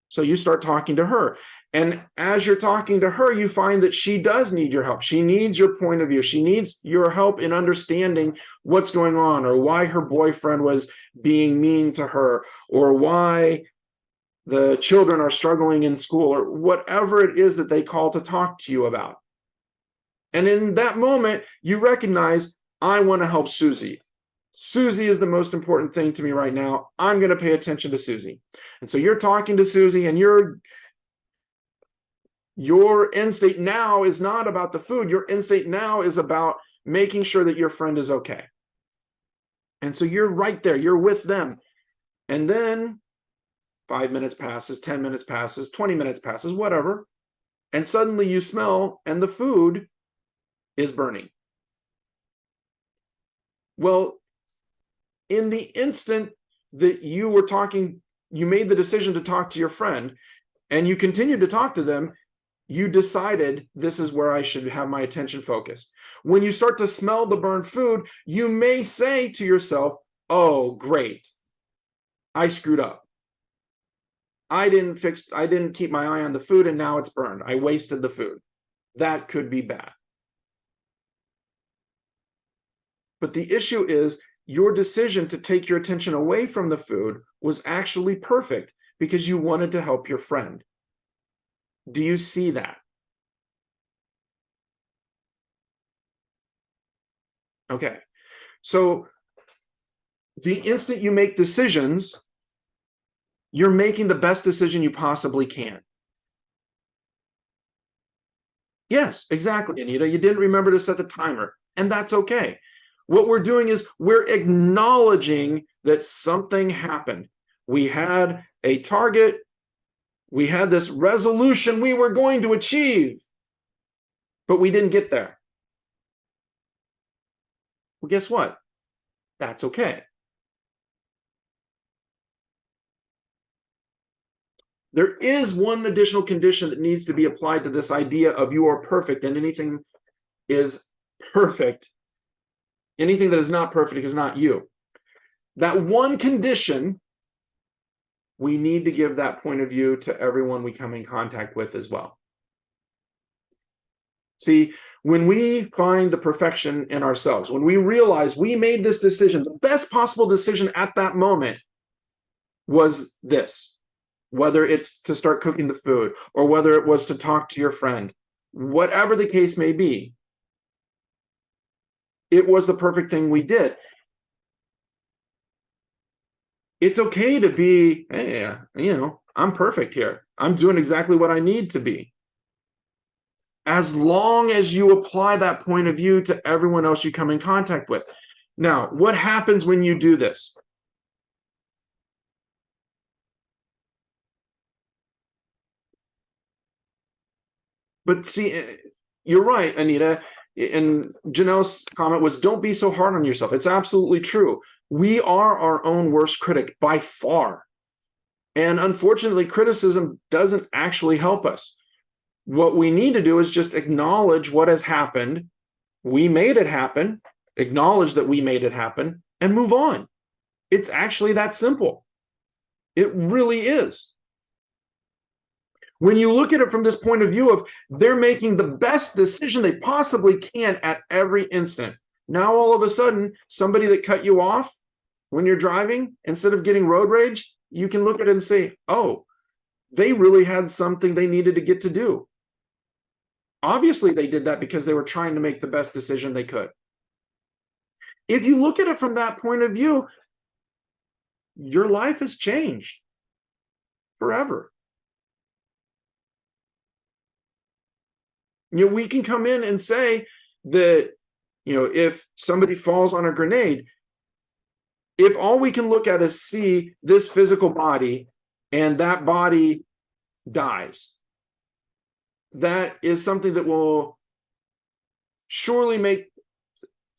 So you start talking to her. And as you're talking to her, you find that she does need your help. She needs your point of view. She needs your help in understanding what's going on, or why her boyfriend was being mean to her, or why the children are struggling in school, or whatever it is that they call to talk to you about. And in that moment, you recognize, I want to help Susie. Susie is the most important thing to me right now. I'm going to pay attention to Susie. And so you're talking to Susie, and your end state now is not about the food. Your end state now is about making sure that your friend is okay. And so you're right there. You're with them. And then 5 minutes passes, 10 minutes passes, 20 minutes passes, whatever. And suddenly you smell and the food is burning. Well, in the instant that you were talking, you made the decision to talk to your friend and you continued to talk to them, you decided this is where I should have my attention focused. When you start to smell the burned food, you may say to yourself, oh, great, I screwed up. I didn't keep my eye on the food and now it's burned. I wasted the food. That could be bad. But the issue is your decision to take your attention away from the food was actually perfect because you wanted to help your friend. Do you see that? Okay. So the instant you make decisions, you're making the best decision you possibly can. Yes, exactly, Anita. You didn't remember to set the timer, and that's okay. What we're doing is we're acknowledging that something happened. We had a target. We had this resolution we were going to achieve, but we didn't get there. Well, guess what? That's okay. There is one additional condition that needs to be applied to this idea of you are perfect and anything is perfect. Anything that is not perfect is not you. That one condition, we need to give that point of view to everyone we come in contact with as well. See, when we find the perfection in ourselves, when we realize we made this decision, the best possible decision at that moment was this, whether it's to start cooking the food or whether it was to talk to your friend, whatever the case may be, it was the perfect thing we did. It's okay to be, hey, I'm perfect here. I'm doing exactly what I need to be. As long as you apply that point of view to everyone else you come in contact with. Now, what happens when you do this? But see, you're right, Anita. And Janelle's comment was, don't be so hard on yourself. It's absolutely true. We are our own worst critic by far. And unfortunately, criticism doesn't actually help us. What we need to do is just acknowledge what has happened. We made it happen, acknowledge that we made it happen, and move on. It's actually that simple. It really is. When you look at it from this point of view of they're making the best decision they possibly can at every instant. Now, all of a sudden, somebody that cut you off when you're driving, instead of getting road rage, you can look at it and say, oh, they really had something they needed to get to do. Obviously, they did that because they were trying to make the best decision they could. If you look at it from that point of view, your life has changed forever. We can come in and say that, if somebody falls on a grenade, if all we can look at is see this physical body and that body dies, that is something that will surely make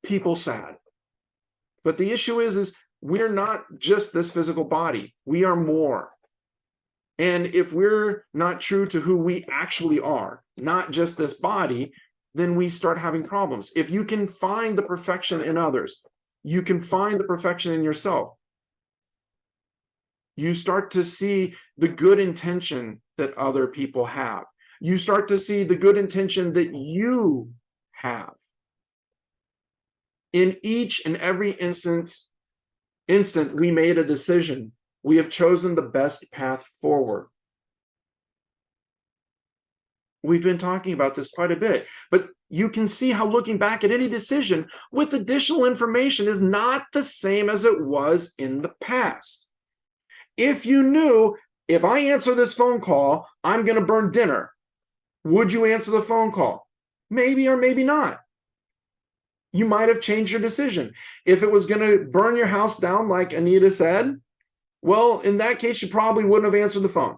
people sad. But the issue is we're not just this physical body. We are more. And if we're not true to who we actually are, not just this body, then we start having problems. If you can find the perfection in others, you can find the perfection in yourself. You start to see the good intention that other people have. You start to see the good intention that you have. In each and every instant, we made a decision. We have chosen the best path forward. We've been talking about this quite a bit, but you can see how looking back at any decision with additional information is not the same as it was in the past. If you knew, if I answer this phone call, I'm going to burn dinner, would you answer the phone call? Maybe or maybe not. You might have changed your decision. If it was going to burn your house down, like Anita said, well, in that case, you probably wouldn't have answered the phone.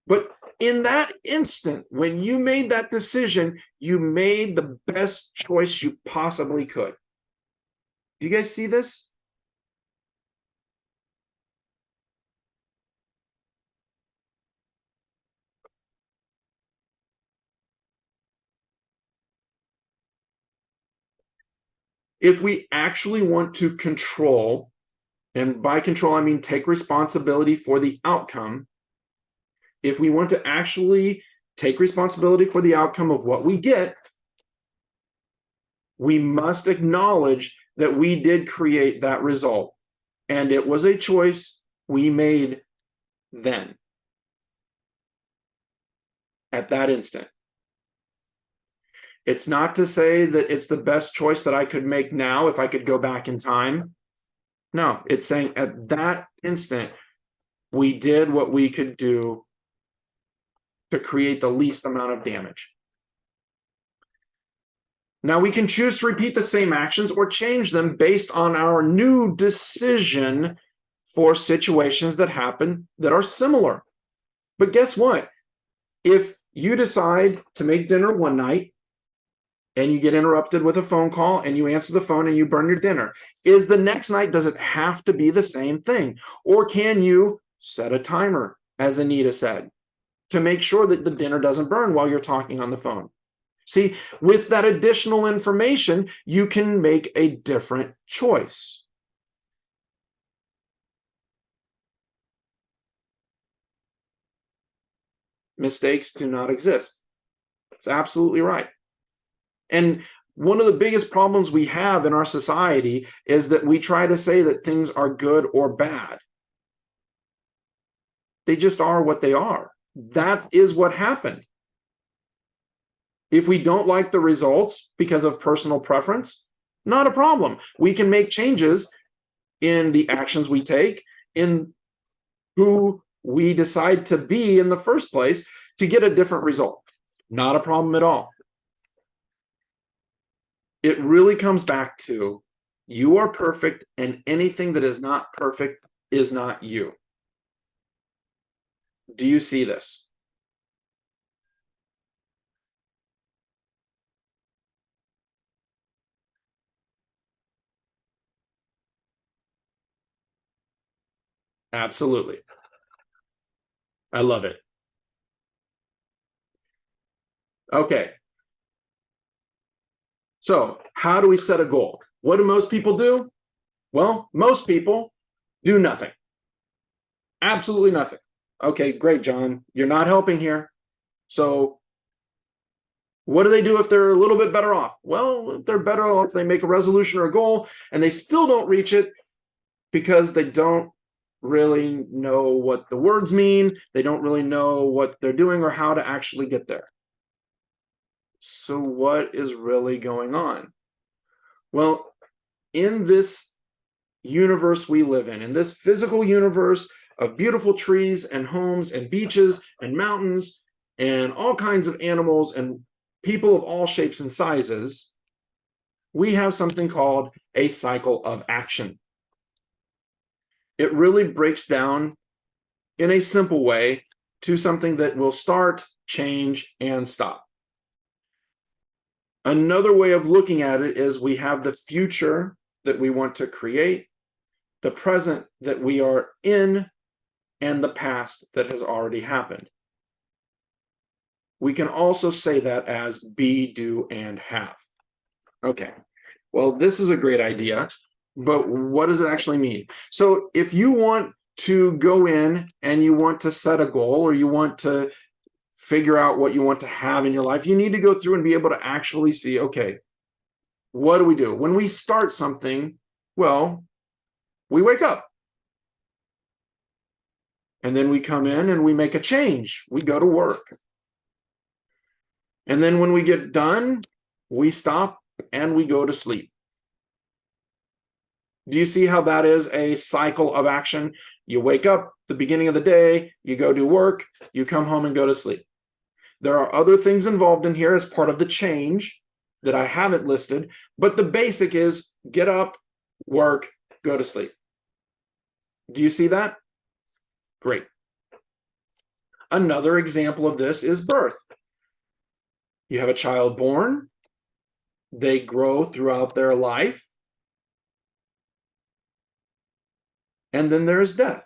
But in that instant, when you made that decision, you made the best choice you possibly could. Do you guys see this? If we actually want to control, and by control, I mean take responsibility for the outcome. If we want to actually take responsibility for the outcome of what we get, we must acknowledge that we did create that result. And it was a choice we made then, at that instant. It's not to say that it's the best choice that I could make now if I could go back in time. No, it's saying at that instant, we did what we could do to create the least amount of damage. Now we can choose to repeat the same actions or change them based on our new decision for situations that happen that are similar. But guess what? If you decide to make dinner one night and you get interrupted with a phone call and you answer the phone and you burn your dinner, is the next night, does it have to be the same thing? Or can you set a timer, as Anita said, to make sure that the dinner doesn't burn while you're talking on the phone? See, with that additional information, you can make a different choice. Mistakes do not exist. That's absolutely right. And one of the biggest problems we have in our society is that we try to say that things are good or bad. They just are what they are. That is what happened. If we don't like the results because of personal preference, not a problem. We can make changes in the actions we take, in who we decide to be in the first place to get a different result. Not a problem at all. It really comes back to you are perfect, and anything that is not perfect is not you. Do you see this? Absolutely. I love it. Okay. So, how do we set a goal? What do most people do? Well, most people do nothing. Absolutely nothing. Okay, great, John. You're not helping here. So, what do they do if they're a little bit better off? Well, if they're better off, they make a resolution or a goal and they still don't reach it because they don't really know what the words mean. They don't really know what they're doing or how to actually get there. So what is really going on? Well, in this universe we live in this physical universe of beautiful trees and homes and beaches and mountains and all kinds of animals and people of all shapes and sizes, we have something called a cycle of action. It really breaks down in a simple way to something that will start, change, and stop. Another way of looking at it is we have the future that we want to create, the present that we are in, and the past that has already happened. We can also say that as be, do, and have. Okay, well, this is a great idea, but what does it actually mean? So if you want to go in and you want to set a goal or you want to figure out what you want to have in your life, you need to go through and be able to actually see, okay, what do we do? When we start something, well, we wake up. And then we come in and we make a change. We go to work. And then when we get done, we stop and we go to sleep. Do you see how that is a cycle of action? You wake up the beginning of the day, you go do work, you come home and go to sleep. There are other things involved in here as part of the change that I haven't listed, but the basic is get up, work, go to sleep. Do you see that? Great. Another example of this is birth. You have a child born, they grow throughout their life, and then there is death.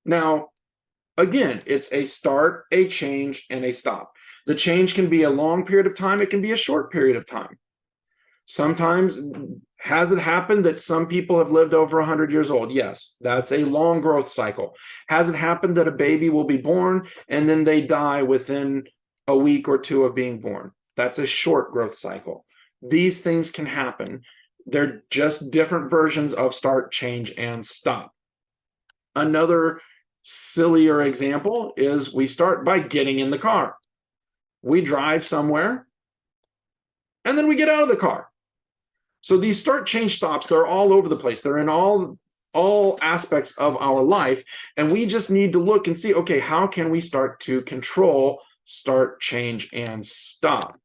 Now, again, it's a start, a change, and a stop. The change can be a long period of time, it can be a short period of time. Sometimes, has it happened that some people have lived over 100 years old? Yes, that's a long growth cycle. Has it happened that a baby will be born and then they die within a week or two of being born? That's a short growth cycle. These things can happen. They're just different versions of start, change, and stop. Another sillier example is we start by getting in the car. We drive somewhere and then we get out of the car. So these start, change, stops, they're all over the place. They're in all aspects of our life. And we just need to look and see, okay, how can we start to control, start, change, and stop?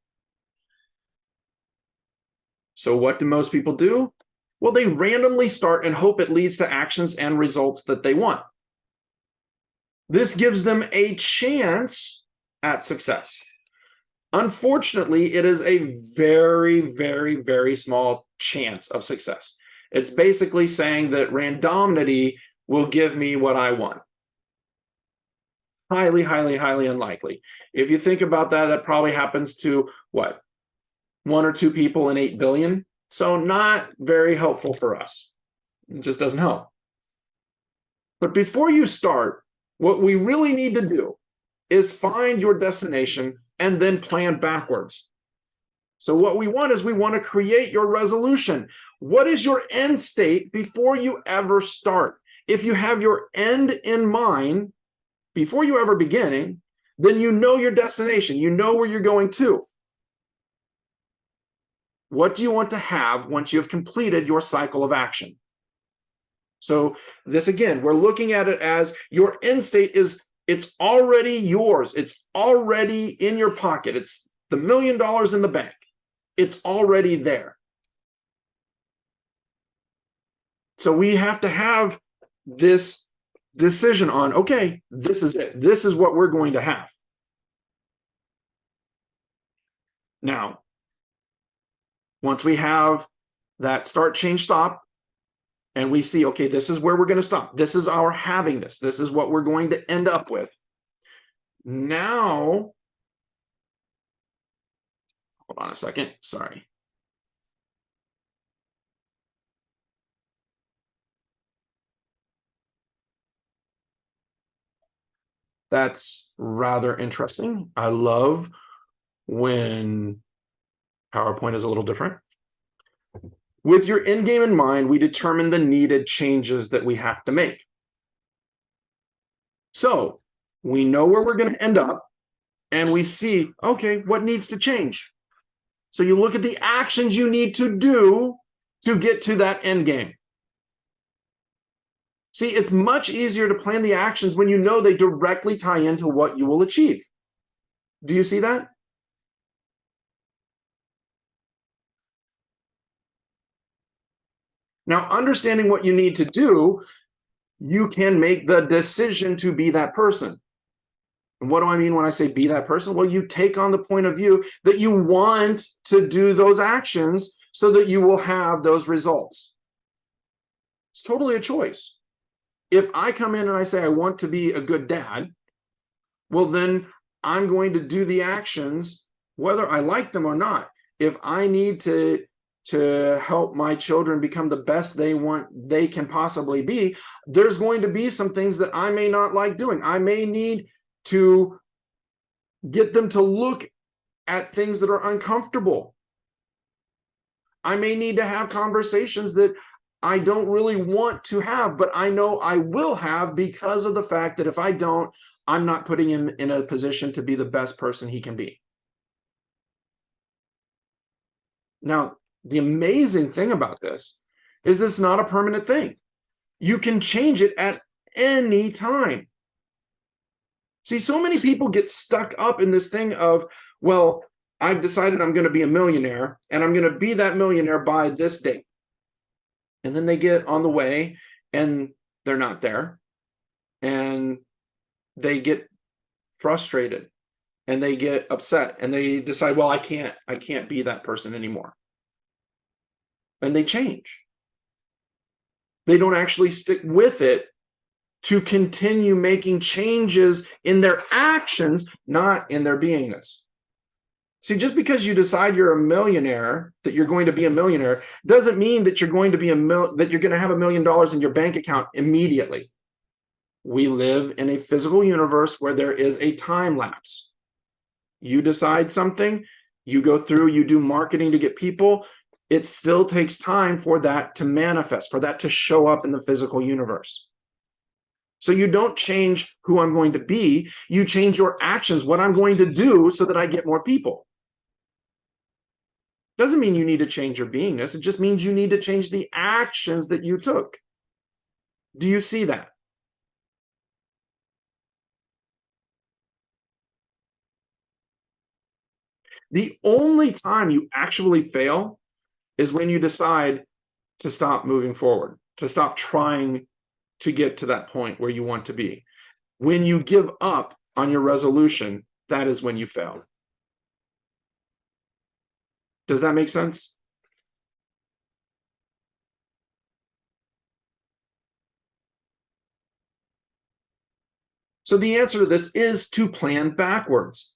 So what do most people do? Well, they randomly start and hope it leads to actions and results that they want. This gives them a chance at success. Unfortunately, it is a very, very, very small chance of success. It's basically saying that randomity will give me what I want. Highly, highly, highly unlikely. If you think about that, that probably happens to what? 1 or 2 people in 8 billion. So not very helpful for us. It just doesn't help. But before you start, what we really need to do is find your destination and then plan backwards. So what we want is we want to create your resolution. What is your end state before you ever start? If you have your end in mind before you ever beginning, then you know your destination. You know where you're going to. What do you want to have once you have completed your cycle of action? So this again, we're looking at it as your end state is it's already yours. It's already in your pocket. It's the $1 million in the bank. It's already there. So we have to have this decision on, okay, this is it. This is what we're going to have. Now, once we have that start, change, stop, and we see, okay, this is where we're going to stop. This is our havingness. This is what we're going to end up with. Now, hold on a second. Sorry. That's rather interesting. I love when PowerPoint is a little different. With your end game in mind, we determine the needed changes that we have to make. So we know where we're going to end up, and we see, okay, what needs to change? So you look at the actions you need to do to get to that end game. See, it's much easier to plan the actions when you know they directly tie into what you will achieve. Do you see that? Now, understanding what you need to do, you can make the decision to be that person. And what do I mean when I say be that person? Well, you take on the point of view that you want to do those actions so that you will have those results. It's totally a choice. If I come in and I say I want to be a good dad, well, then I'm going to do the actions whether I like them or not. If I need to help my children become the best they can possibly be, there's going to be some things that I may not like doing. I may need to get them to look at things that are uncomfortable. I may need to have conversations that I don't really want to have, but I know I will have because of the fact that if I don't, I'm not putting him in a position to be the best person he can be. Now, the amazing thing about this is that it's not a permanent thing. You can change it at any time. See, so many people get stuck up in this thing of, well, I've decided I'm going to be a millionaire and I'm going to be that millionaire by this date. And then they get on the way and they're not there. And they get frustrated and they get upset and they decide, well, I can't be that person anymore. And they change. They don't actually stick with it to continue making changes in their actions, not in their beingness. See, just because you decide you're a millionaire, that you're going to be a millionaire, doesn't mean that you're going to be that you're going to have $1 million in your bank account immediately. We live in a physical universe where there is a time lapse. You decide something, you go through, you do marketing to get people. It still takes time for that to manifest, for that to show up in the physical universe. So you don't change who I'm going to be, you change your actions, what I'm going to do so that I get more people. Doesn't mean you need to change your beingness, it just means you need to change the actions that you took. Do you see that? The only time you actually fail is when you decide to stop moving forward, to stop trying to get to that point where you want to be. When you give up on your resolution, that is when you fail. Does that make sense? So the answer to this is to plan backwards.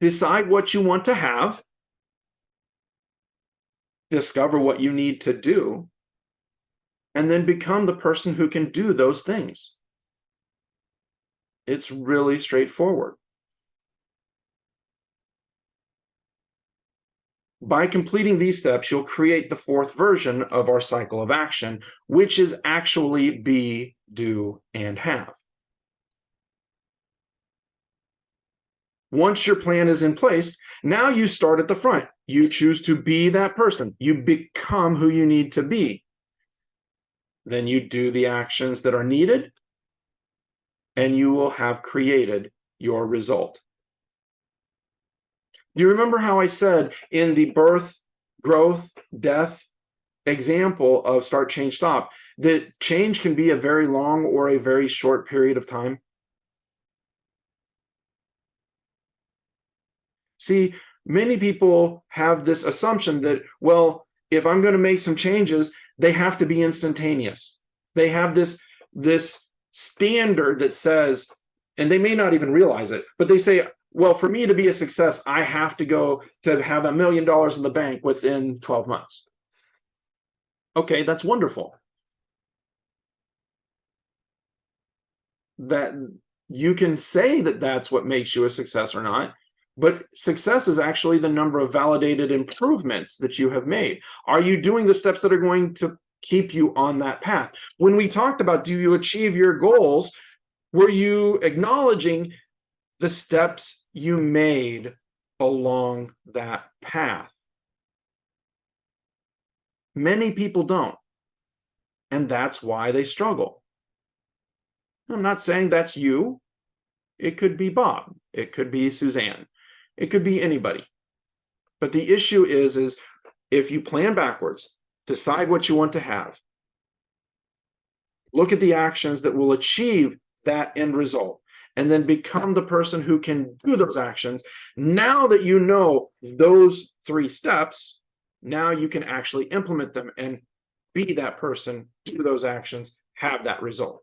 Decide what you want to have, discover what you need to do, and then become the person who can do those things. It's really straightforward. By completing these steps, you'll create the fourth version of our cycle of action, which is actually be, do, and have. Once your plan is in place, now you start at the front. You choose to be that person. You become who you need to be. Then you do the actions that are needed, and you will have created your result. Do you remember how I said in the birth, growth, death example of start, change, stop, that change can be a very long or a very short period of time? See, many people have this assumption that, well, if I'm going to make some changes, they have to be instantaneous. They have this standard that says, and they may not even realize it, but they say, well, for me to be a success, I have to go to have $1 million in the bank within 12 months. Okay, that's wonderful. That you can say that that's what makes you a success or not, But success is actually the number of validated improvements that you have made. Are you doing the steps that are going to keep you on that path? When we talked about, do you achieve your goals? Were you acknowledging the steps you made along that path? Many people don't. And that's why they struggle. I'm not saying that's you. It could be Bob. It could be Suzanne. It could be anybody. But the issue is if you plan backwards, decide what you want to have, look at the actions that will achieve that end result, and then become the person who can do those actions. Now that you know those 3 steps, now you can actually implement them and be that person, do those actions, have that result.